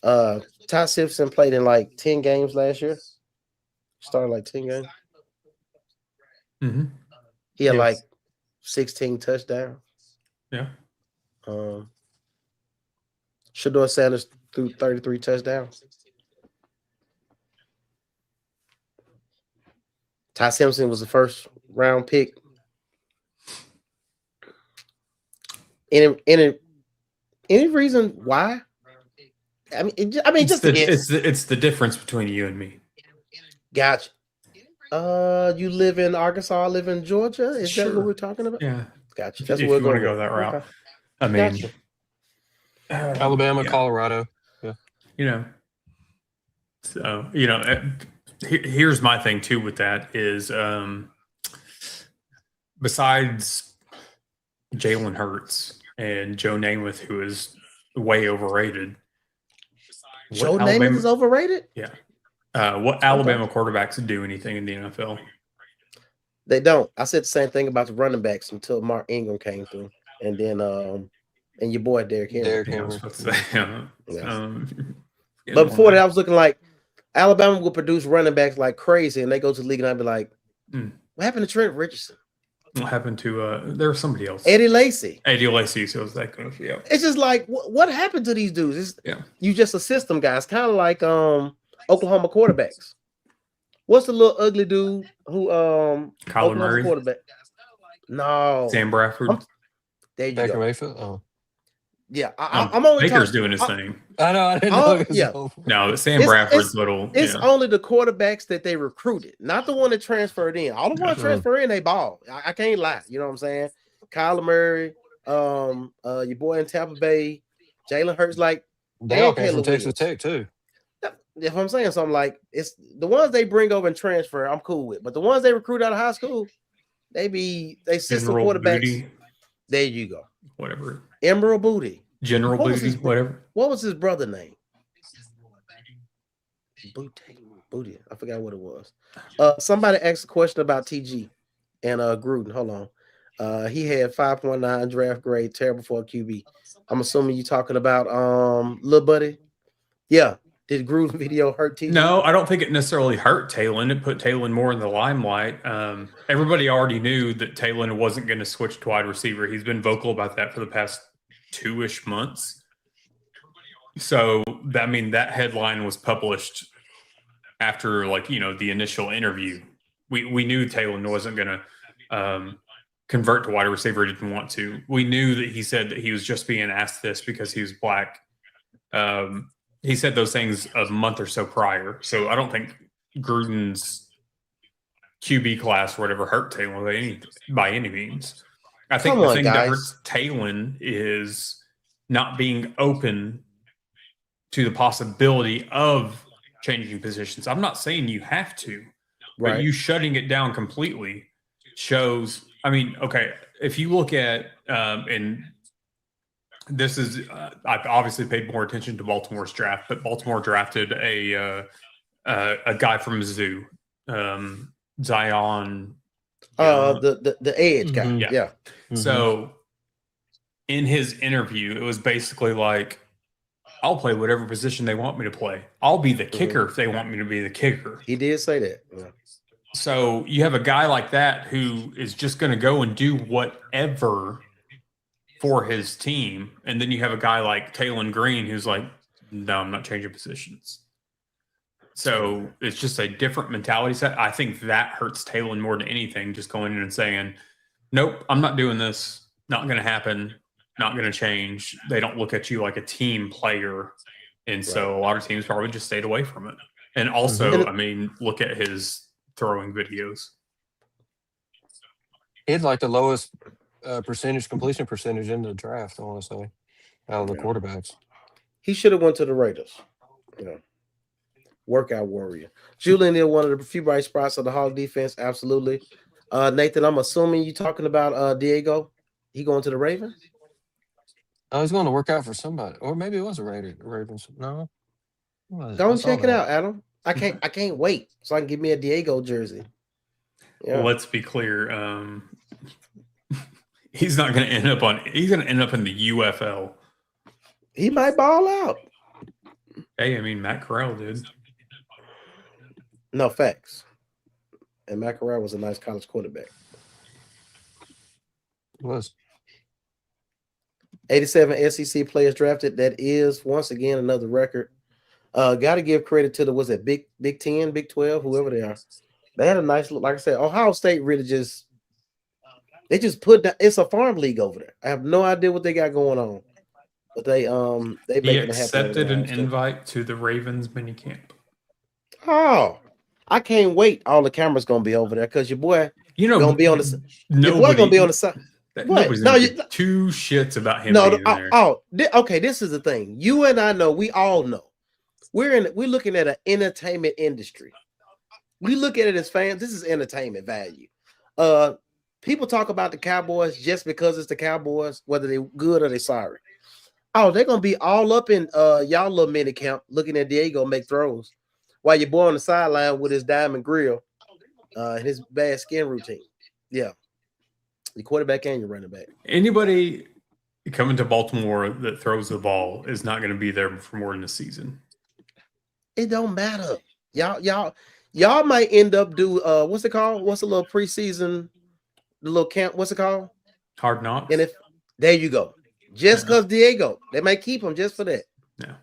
Ty Simpson played in like 10 games last year. Started like 10 games. Mm-hmm. He had like 16 touchdowns. Yeah. Shedeur Sanders threw 33 touchdowns. Ty Simpson was the first round pick. Any reason why? It's the difference between you and me. Gotcha. You live in Arkansas, I live in Georgia. Is that what we're talking about? Yeah. Gotcha. That's if you want to go that route. Okay. I mean, Gotcha. Alabama, Colorado. Yeah. You know, so, you know, here's my thing too with that is besides Jalen Hurts and Joe Namath, who is way overrated. Joe Namath is overrated? Yeah. What Alabama quarterbacks do anything in the NFL? They don't. I said the same thing about the running backs until Mark Ingram came through. And then and your boy Derrick Henry. But before that, I was looking like Alabama will produce running backs like crazy, and they go to the league, and I'd be like, what happened to Trent Richardson? What happened to there was somebody else? Eddie Lacy. So it was that kind of It's just like what happened to these dudes? You just a system guy. It's kind of like Oklahoma quarterbacks. What's the little ugly dude who Kyler Murray quarterback? No, Sam Bradford. There you Baker go. Mayfield. Oh. Yeah, I'm only Baker's doing his thing. I know. I didn't know. No, Sam Bradford's little. It's only the quarterbacks that they recruited, not the one that transferred in. All the ones transfer in, they ball. I can't lie. You know what I'm saying? Kyler Murray, your boy in Tampa Bay, Jalen Hurts, like they all came from Texas Tech too. If I'm saying something like it's the ones they bring over and transfer, I'm cool with. But the ones they recruit out of high school, they system quarterbacks. Booty. There you go. Whatever. Emerald Booty. General Booty. Whatever. What was his brother name? Booty. I forgot what it was. Somebody asked a question about TG and Gruden. Hold on. He had 5.9 draft grade, terrible for a QB. I'm assuming you're talking about Lil Buddy. Yeah. Did Gruden video hurt TG? No, I don't think it necessarily hurt Talon. It put Talon more in the limelight. Everybody already knew that Talon wasn't going to switch to wide receiver. He's been vocal about that for the past 2-ish months. So, that headline was published after, the initial interview. We knew Talon wasn't going to convert to wide receiver. He didn't want to. We knew that he said that he was just being asked this because he was black. He said those things a month or so prior. So I don't think Gruden's QB class or whatever hurt Talon by any means. I think the thing that hurts Talon is not being open to the possibility of changing positions. I'm not saying you have to, but you shutting it down completely shows. Okay, if you look at and this is I've obviously paid more attention to Baltimore's draft, but Baltimore drafted a guy from Mizzou, Zion. The edge guy. Yeah. Mm-hmm. So in his interview, it was basically like, I'll play whatever position they want me to play. I'll be the kicker if they want me to be the kicker. He did say that. Yeah. So you have a guy like that who is just going to go and do whatever for his team. And then you have a guy like Talon Green who's like, no, I'm not changing positions. So it's just a different mentality set. I think that hurts Talon more than anything, just going in and saying, nope, I'm not doing this. Not going to happen. Not going to change. They don't look at you like a team player. And so a lot of teams probably just stayed away from it. And also, look at his throwing videos. He had like the lowest completion percentage in the draft, I want to say, out of the quarterbacks. He should have went to the Raiders. Workout warrior. Julian is one of the few bright spots of the Hog defense. Absolutely. Nathan, I'm assuming you're talking about Diego. He going to the Ravens? I was going to work out for somebody, or maybe it was a Ravens. No, Go and check it out, Adam. I can't wait so I can give me a Diego jersey. Yeah. Well, let's be clear. He's not going to end up on. He's going to end up in the UFL. He might ball out. Hey, I mean Matt Corral did. No facts. And Matt Corral was a nice college quarterback. Was 87 SEC players drafted. That is once again another record. Got to give credit to the Big 10, Big 12, whoever they are. They had a nice look. Like I said, Ohio State really just put that. It's a farm league over there. I have no idea what they got going on, but they he accepted an invite to the Ravens minicamp. Oh, I can't wait. All the cameras gonna be over there because your boy, gonna be on the. Your boy gonna be on the side. Nobody's gonna give two shits about him. Okay. This is the thing. You and I know. We all know. We're looking at an entertainment industry. We look at it as fans. This is entertainment value. People talk about the Cowboys just because it's the Cowboys, whether they're good or they're sorry. Oh, they're gonna be all up in y'all little mini camp looking at Diego make throws while your boy on the sideline with his diamond grill and his bad skin routine. Yeah. Your quarterback and your running back. Anybody coming to Baltimore that throws the ball is not going to be there for more than a season. It don't matter. Y'all might end up what's it called? What's a little preseason, the little camp? What's it called? Hard Knocks. And there you go. Just because Diego, they might keep him just for that. Yeah.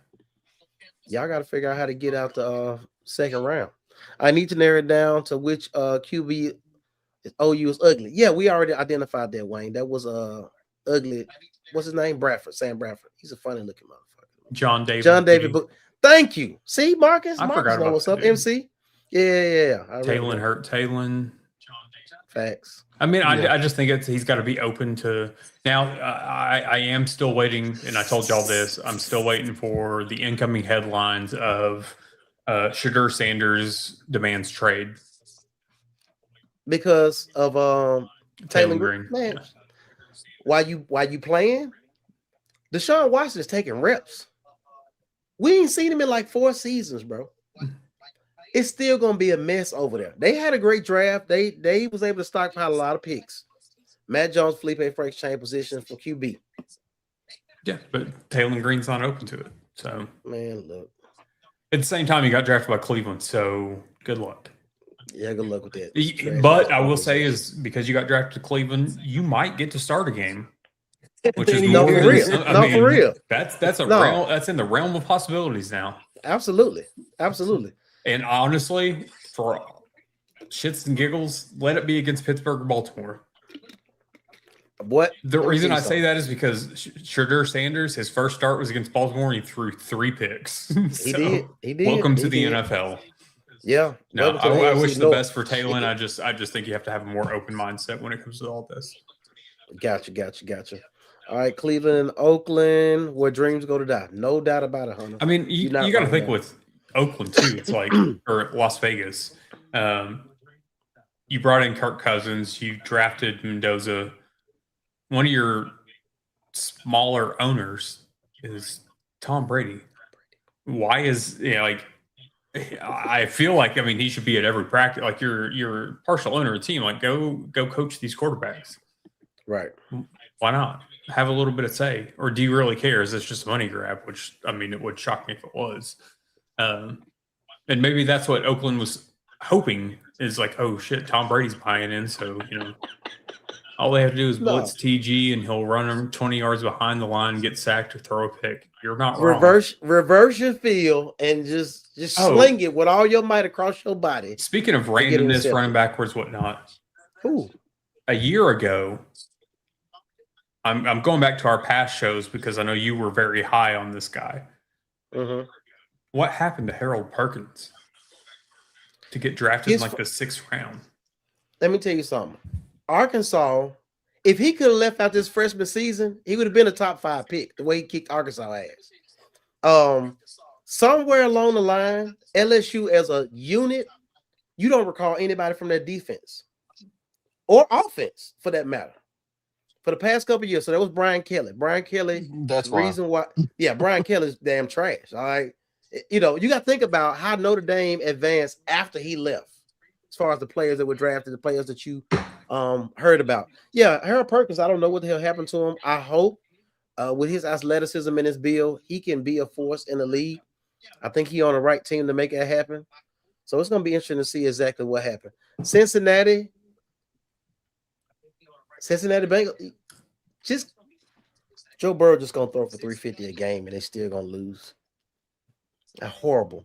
Y'all got to figure out how to get out the second round. I need to narrow it down to which QB OU is ugly. Yeah, we already identified that, Wayne. That was ugly. What's his name? Sam Bradford. He's a funny looking motherfucker. John David. Thank you. See, Marcus. I Marcus forgot know what's up. Dude. MC. Yeah. Talon. Facts. I mean, I just think he's got to be open to. Now, I am still waiting, and I told y'all this. I'm still waiting for the incoming headlines of Shadur Sanders demands trade because of Taylor Green. Man, why you playing? Deshaun Watson is taking reps. We ain't seen him in like 4 seasons, bro. It's still gonna be a mess over there. They had a great draft. They was able to stockpile a lot of picks. Matt Jones, Felipe Franks change positions for QB. Yeah, but Taylor Green's not open to it. So man, look. At the same time, he got drafted by Cleveland, so good luck. Yeah, good luck with that. But I will say is because you got drafted to Cleveland, you might get to start a game. Which is for real. That's realm. That's in the realm of possibilities now. Absolutely. And honestly, for shits and giggles, let it be against Pittsburgh or Baltimore. What? The reason I say that is because Shadur Sanders, his first start was against Baltimore, and he threw 3 picks. He did. Welcome to the NFL. Yeah. No, I wish the best for Taylor. I just think you have to have a more open mindset when it comes to all this. Gotcha. All right, Cleveland and Oakland, where dreams go to die. No doubt about it, Hunter. I mean, you got to think with Oakland too. It's like or Las Vegas. You brought in Kirk Cousins. You drafted Mendoza. One of your smaller owners is Tom Brady. Why is I feel like he should be at every practice. Like you're partial owner of a team. Like go coach these quarterbacks. Right. Why not? Have a little bit of say. Or do you really care? Is this just a money grab? Which it would shock me if it was. And maybe that's what Oakland was hoping is like, oh shit, Tom Brady's buying in. So, all they have to do is blitz TG and he'll run him 20 yards behind the line, get sacked or throw a pick. You're not wrong. Reverse your field and just sling it with all your might across your body. Speaking of randomness, running backwards, whatnot. Who? A year ago, I'm going back to our past shows because I know you were very high on this guy. Mm-hmm. What happened to Harold Perkins to get drafted in like the 6th round? Let me tell you something. Arkansas, if he could have left out this freshman season, he would have been a top 5 pick the way he kicked Arkansas ass. somewhere along the line, LSU as a unit, you don't recall anybody from their defense or offense for that matter for the past couple of years. So that was Brian Kelly. Brian Kelly, That's the reason why. Yeah, Brian Kelly's damn trash. All right. You know, you got to think about how Notre Dame advanced after he left, as far as the players that were drafted, the players that you heard about. Yeah, Harold Perkins, I don't know what the hell happened to him. I hope with his athleticism and his build, he can be a force in the league. I think he's on the right team to make it happen. So it's going to be interesting to see exactly what happened. Cincinnati Bengals, just Joe Burrow just going to throw for 350 a game, and they still going to lose. Horrible.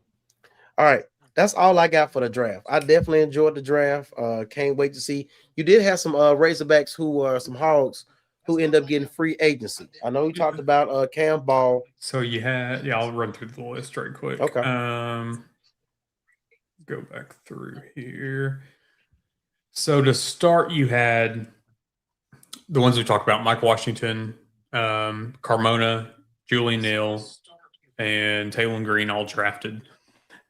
All right. That's all I got for the draft. I definitely enjoyed the draft. Can't wait to see. You did have some Razorbacks who are some Hogs who end up getting free agency. I know we talked about Cam Ball. So you had, I'll run through the list right quick. Okay. Go back through here. So to start, you had the ones we talked about: Mike Washington, Carmona, Julie Neal, and Taylor Green, all drafted.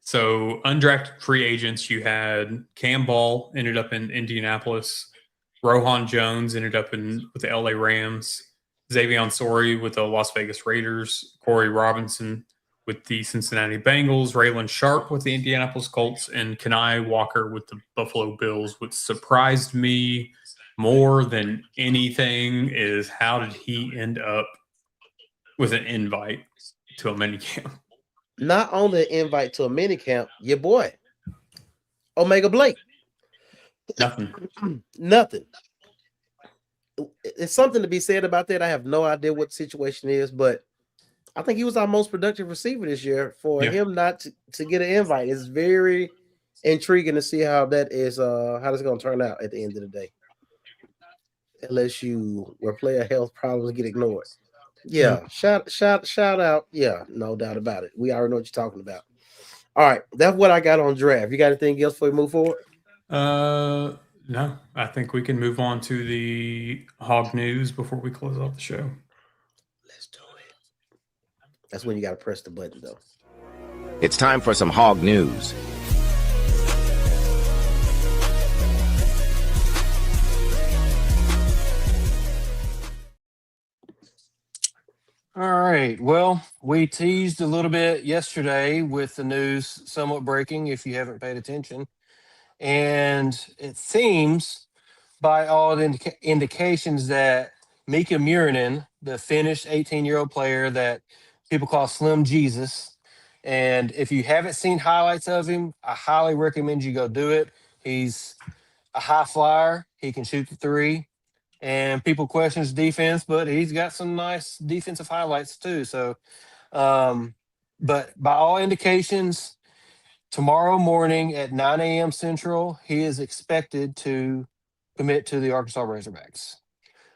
So undrafted free agents, you had Cam Ball ended up in Indianapolis, Rohan Jones ended up with the LA Rams, Xavier Sori with the Las Vegas Raiders, Corey Robinson with the Cincinnati Bengals, Raylan Sharp with the Indianapolis Colts, and Kenai Walker with the Buffalo Bills. What surprised me more than anything is how did he end up with an invite to a minicamp? Not only an invite to a minicamp, your boy, Omega Blake. Nothing. It's something to be said about that. I have no idea what the situation is, but I think he was our most productive receiver this year. For him not to get an invite is very intriguing to see how that is how that's going to turn out at the end of the day. LSU, where player health problems get ignored. Yeah, shout out. Yeah, no doubt about it. We already know what you're talking about. All right, that's what I got on draft. You got anything else before we move forward? No, I think we can move on to the Hog News before we close off the show. Let's do it. That's when you got to press the button, though. It's time for some Hog News. All right. Well, we teased a little bit yesterday with the news somewhat breaking, if you haven't paid attention. And it seems, by all the indications, that Mika Murinen, the Finnish 18-year-old player that people call Slim Jesus, and if you haven't seen highlights of him, I highly recommend you go do it. He's a high flyer. He can shoot the three. And people question his defense, but he's got some nice defensive highlights too. So, but by all indications, tomorrow morning at 9 a.m. Central, he is expected to commit to the Arkansas Razorbacks.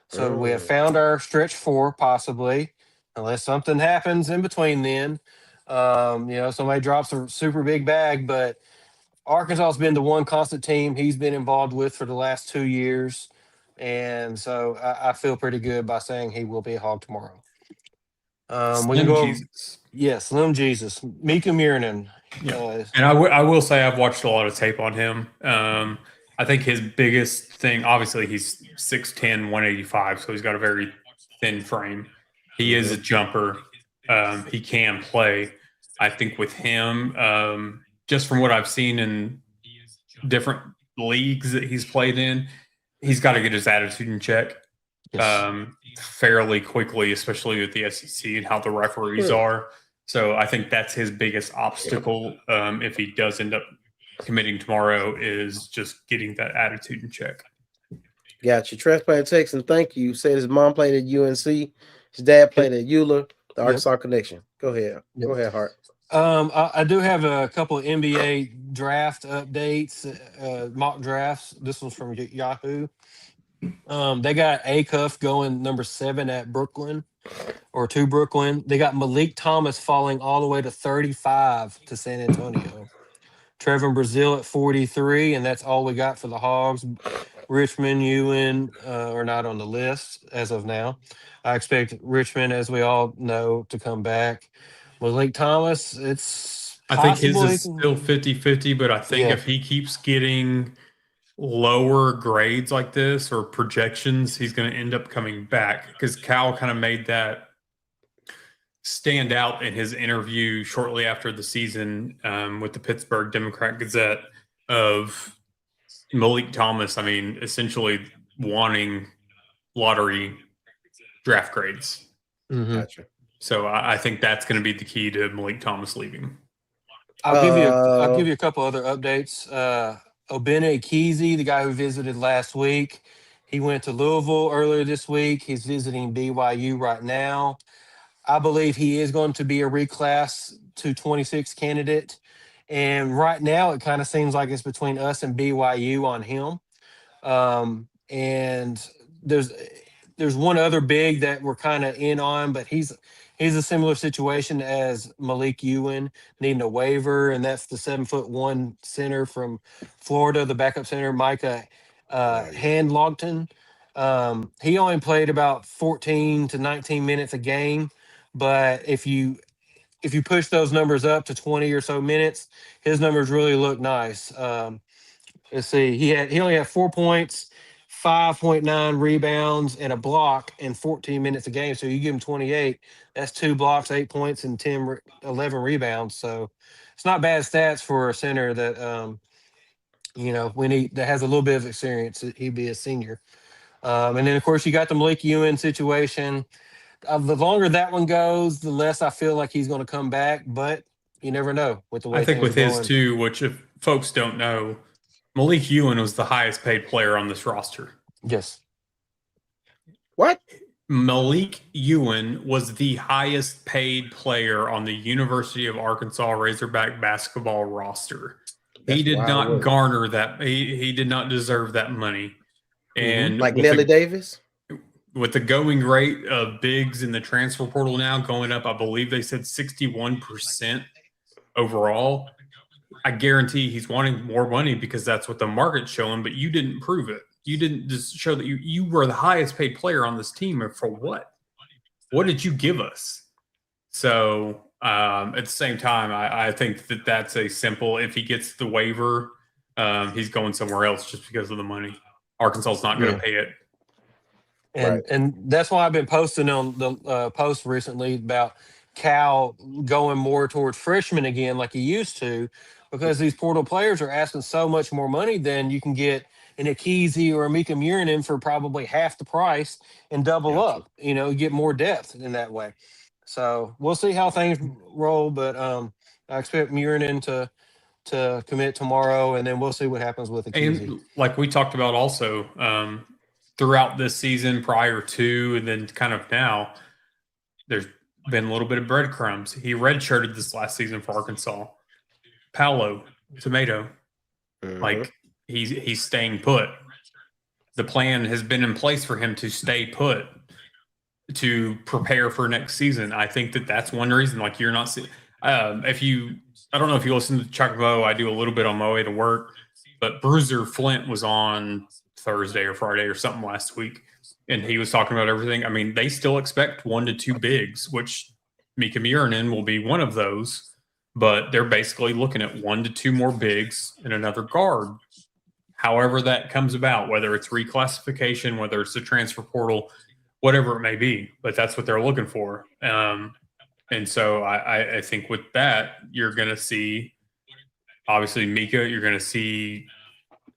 So we have found our stretch four, possibly, unless something happens in between then. Somebody drops a super big bag, but Arkansas has been the one constant team he's been involved with for the last 2 years. And so I feel pretty good by saying he will be a Hog tomorrow. Slim Jesus. Yes, Slim Jesus. Mika Murinen. Yeah. And I will say I've watched a lot of tape on him. I think his biggest thing, obviously, he's 6'10", 185, so he's got a very thin frame. He is a jumper. He can play. I think with him, just from what I've seen in different leagues that he's played in, he's got to get his attitude in check fairly quickly, especially with the SEC and how the referees are. So I think that's his biggest obstacle if he does end up committing tomorrow, is just getting that attitude in check. Got you. Transplant text and thank you. Said his mom played at UNC. His dad played at Euler, the Arkansas connection. Go ahead. Go ahead, Hart. I do have a couple of NBA draft updates, mock drafts. This one's from Yahoo. They got Acuff going number 7 at Brooklyn, or to Brooklyn. They got Malik Thomas falling all the way to 35 to San Antonio. Trevor Brazil at 43, and that's all we got for the Hogs. Richmond, Ewan are not on the list as of now. I expect Richmond, as we all know, to come back. Malik Thomas, it's I think his possible is still 50-50, but I think if he keeps getting lower grades like this or projections, he's going to end up coming back, because Cal kind of made that stand out in his interview shortly after the season with the Pittsburgh Democrat-Gazette of Malik Thomas, I mean, essentially wanting lottery draft grades. Gotcha. So I think that's going to be the key to Malik Thomas leaving. I'll give you a couple other updates. Obene Ekezie, the guy who visited last week, he went to Louisville earlier this week. He's visiting BYU right now. I believe he is going to be a reclass to 26 candidate. And right now, it kind of seems like it's between us and BYU on him. And there's one other big that we're kind of in on, but he's a similar situation as Malik Ewan, needing a waiver, and that's the 7'1" center from Florida, the backup center, Micah Handlogton. He only played about 14 to 19 minutes a game, but if you push those numbers up to 20 or so minutes, his numbers really look nice. Let's see, he only had 4 points, 5.9 rebounds, and a block in 14 minutes a game. So you give him 28, that's 2 blocks, 8 points, and 11 rebounds. So it's not bad stats for a center that that has a little bit of experience. He'd be a senior. And then of course you got the Malik Ewan situation. The longer that one goes, the less I feel like he's going to come back. But you never know with the way I think with his going. too, which if folks don't know, Malik Ewan was the highest paid player on this roster. Yes. What? Malik Ewan was the highest paid player on the University of Arkansas Razorback basketball roster. He did not garner that. He did not deserve that money. And like Nelly Davis? With the going rate of bigs in the transfer portal now going up, I believe they said 61% overall. I guarantee he's wanting more money because that's what the market's showing, but you didn't prove it. You didn't just show that you were the highest paid player on this team. For what? What did you give us? So at the same time, I think that that's a simple, if he gets the waiver, he's going somewhere else just because of the money. Arkansas's not going to pay it. And that's why I've been posting on the post recently about Cal going more towards freshmen again like he used to, because these portal players are asking so much more money than you can get an Ekezie or a Mika Murinen for probably half the price and double up, get more depth in that way. So we'll see how things roll, but I expect Murinen to commit tomorrow, and then we'll see what happens with Ekezie. And like we talked about also throughout this season prior to, and then kind of now, there's been a little bit of breadcrumbs. He redshirted this last season for Arkansas. Paolo, tomato, like he's staying put. The plan has been in place for him to stay put to prepare for next season. I think that's one reason. Like you're not seeing. I don't know if you listen to Chuck Moe. I do a little bit on my way to work, but Bruiser Flint was on Thursday or Friday or something last week, and he was talking about everything. I mean, they still expect 1 to 2 bigs, which Mika Murinen will be one of those. But they're basically looking at 1 to 2 more bigs and another guard. However that comes about, whether it's reclassification, whether it's the transfer portal, whatever it may be. But that's what they're looking for. And so I think with that, you're going to see, obviously, Mika, you're going to see,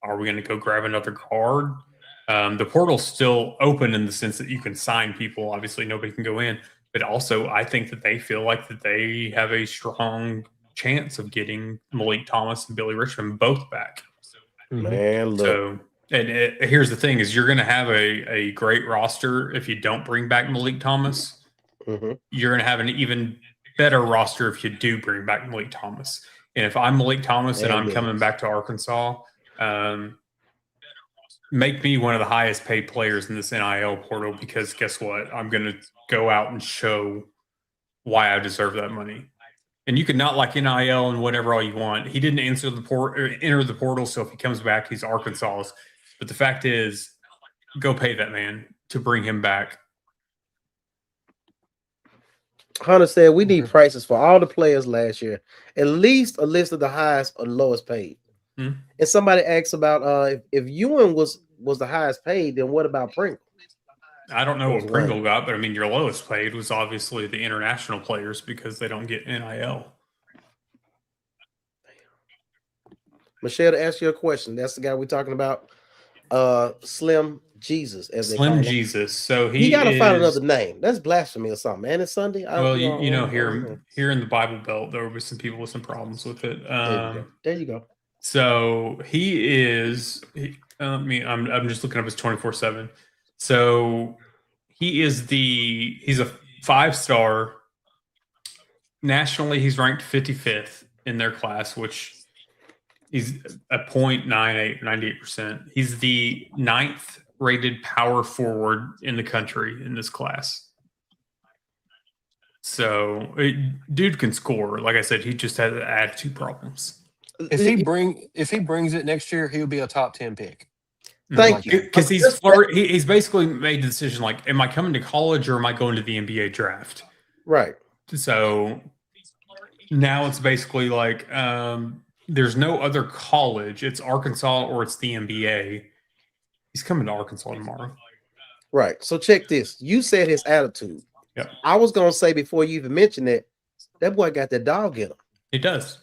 are we going to go grab another guard? The portal's still open in the sense that you can sign people. Obviously, nobody can go in. But also, I think that they feel like that they have a strong chance of getting Malik Thomas and Billy Richmond both back. Man, look. So, here's the thing: is you're going to have a great roster if you don't bring back Malik Thomas. You're going to have an even better roster if you do bring back Malik Thomas. And if I'm Malik Thomas and I'm coming back to Arkansas, make me one of the highest paid players in this NIL portal, because guess what? I'm going to go out and show why I deserve that money. And you can not like NIL and whatever all you want. He didn't enter the portal, so if he comes back, he's Arkansas's. But the fact is, go pay that man to bring him back. Hunter said we need prices for all the players last year. At least a list of the highest or lowest paid. Hmm. And somebody asked about if Ewan was the highest paid, then what about Pringle? I don't know It was what Pringle one. got, but I mean, your lowest paid was obviously the international players because they don't get NIL. Michelle, to ask you a question. That's the guy we're talking about. Slim Jesus, as they call Slim him. Jesus. So He got to is, find another name. That's blasphemy or something, man. It's Sunday. Well, you know, here in the Bible Belt, there will be some people with some problems with it. There you go. So he is. I'm just looking up his 24/7. So he's a 5-star. Nationally, he's ranked 55th in their class, which he's a 0.98, 98%. He's the 9th rated power forward in the country in this class. So dude can score. Like I said, he just has attitude problems. If he brings it next year, he'll be a top 10 pick. Thank you. Because he's basically made the decision like, am I coming to college or am I going to the NBA draft? Right. So now it's basically like there's no other college. It's Arkansas or it's the NBA. He's coming to Arkansas tomorrow. Right. So check this. You said his attitude. Yeah. I was gonna say before you even mentioned it, that boy got that dog in him. He does.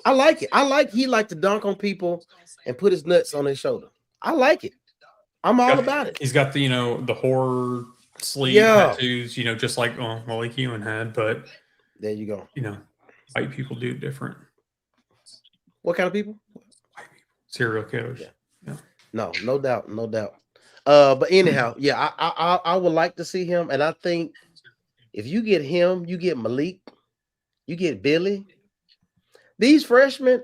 I like it. He liked to dunk on people and put his nuts on his shoulder. I like it. I'm all about it. He's got the the horror sleeve tattoos, just like Malik Ewan had, but there you go. White people do it different. What kind of people? Serial killers. Yeah. No doubt. But anyhow, yeah, I would like to see him, and I think if you get him, you get Malik, you get Billy. These freshmen,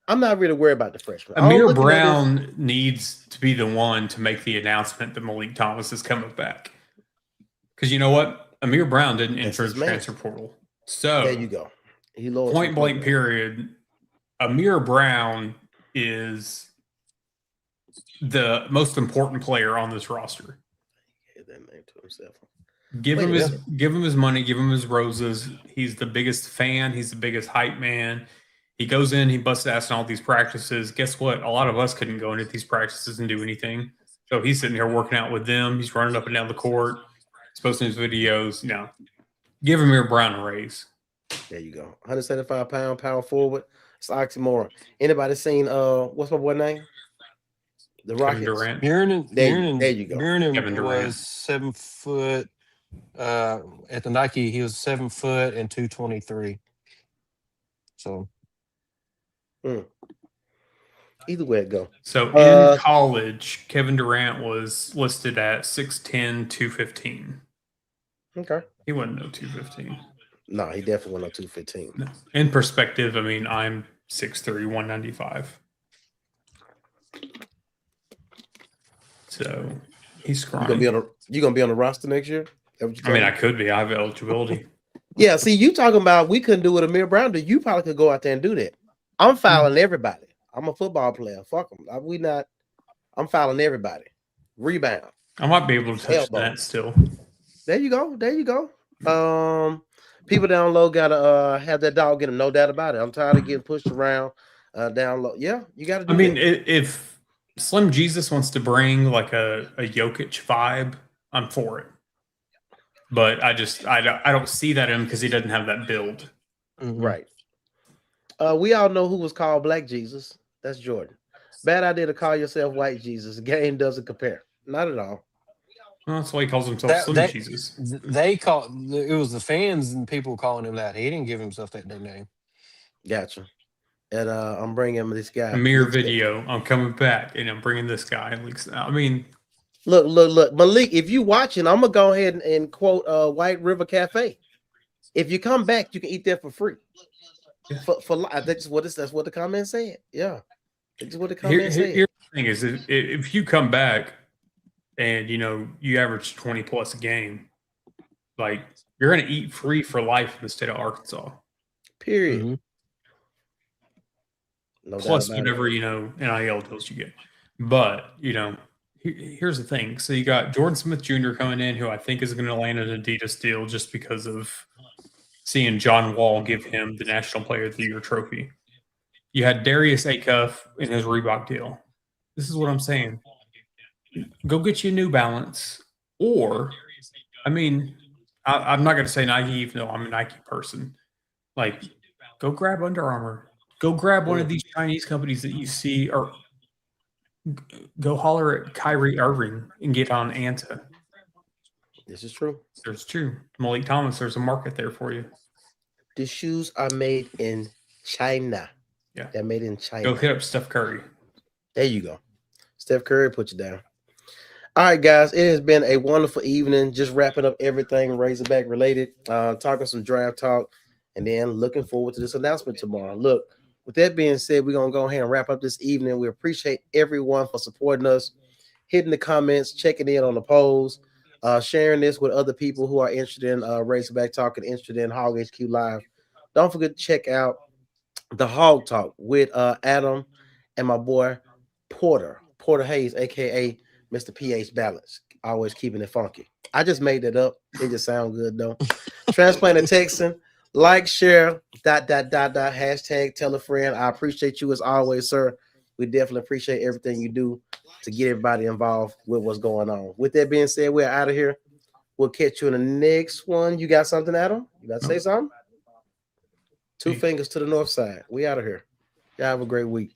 I'm not really worried about the freshmen. Amir Brown needs to be the one to make the announcement that Malik Thomas is coming back. Because you know what? Amir Brown didn't enter the transfer portal. So there you go. He point blank period. Amir Brown is the most important player on this roster. That name to himself. Give him his money, give him his roses. He's the biggest fan, he's the biggest hype man. He goes in, he busts ass in all these practices. Guess what? A lot of us couldn't go into these practices and do anything. So he's sitting here working out with them. He's running up and down the court. He's posting his videos. Give Amir Brown a raise. There you go. 175-pound power forward. It's oxymoron. Anybody seen what's my boy name? The Rockets. Durant. There you go. Kevin Durant was 7 foot. At the Nike, he was 7 foot and 223. So either way it go. So in college, Kevin Durant was listed at 6'10", 215. Okay. He wasn't no 215. No, he definitely wasn't no 215. No. In perspective, I mean, I'm 6'3", 195. So he's scrawny. You gonna be on the roster next year? I mean, I could be. I have eligibility. Yeah, see, you talking about we couldn't do what Amir Brown did. You probably could go out there and do that. I'm fouling everybody. I'm a football player. Fuck them. I'm fouling everybody. Rebound. I might be able to touch that still. There you go. People down low gotta have that dog in them, no doubt about it. I'm tired of getting pushed around down low. Yeah, you gotta do if Slim Jesus wants to bring like a Jokic vibe, I'm for it. But I don't see that in him because he doesn't have that build. Mm-hmm. Right. We all know who was called Black Jesus. That's Jordan. Bad idea to call yourself White Jesus. The game doesn't compare. Not at all. Well, that's why he calls himself Slim Jesus. It was the fans and people calling him that. He didn't give himself that nickname. Gotcha. And I'm bringing this guy. Amir video. I'm coming back and I'm bringing this guy. I mean, look, Malik. If you watching, I'm gonna go ahead and quote White River Cafe. If you come back, you can eat there for free. Yeah. For that's what the comment said. Yeah, that's what the comment said. Here's the thing: is if you come back and you average 20 plus a game, like you're gonna eat free for life in the state of Arkansas. Period. Mm-hmm. No plus whatever NIL deals you get. But here's the thing. So you got Jordan Smith Jr. coming in, who I think is going to land an Adidas deal just because of seeing John Wall give him the National Player of the Year trophy. You had Darius Acuff in his Reebok deal. This is what I'm saying. Go get you a New Balance. Or, I mean, I'm not going to say Nike, even though I'm a Nike person. Like, go grab Under Armour. Go grab one of these Chinese companies that you see, or go holler at Kyrie Irving and get on Anta. This is true. It's true. Malik Thomas, there's a market there for you. The shoes are made in China. Yeah. They're made in China. Go hit up Steph Curry. There you go. Steph Curry put you down. All right, guys. It has been a wonderful evening. Just wrapping up everything Razorback related. Talking some draft talk. And then looking forward to this announcement tomorrow. Look, with that being said, we're going to go ahead and wrap up this evening. We appreciate everyone for supporting us, hitting the comments, checking in on the polls, sharing this with other people who are interested in Razorback Talk and interested in Hog HQ Live. Don't forget to check out the Hog Talk with Adam and my boy Porter Hayes, a.k.a. Mr. PH Balance. Always keeping it funky. I just made that up. It just sounds good, though. Transplanted Texan. Like, share, .. hashtag, tell a friend. I appreciate you as always, sir. We definitely appreciate everything you do to get everybody involved with what's going on. With that being said, we're out of here. We'll catch you in the next one. You got something, Adam? You got to say something? Two fingers to the north side. We out of here. Y'all have a great week.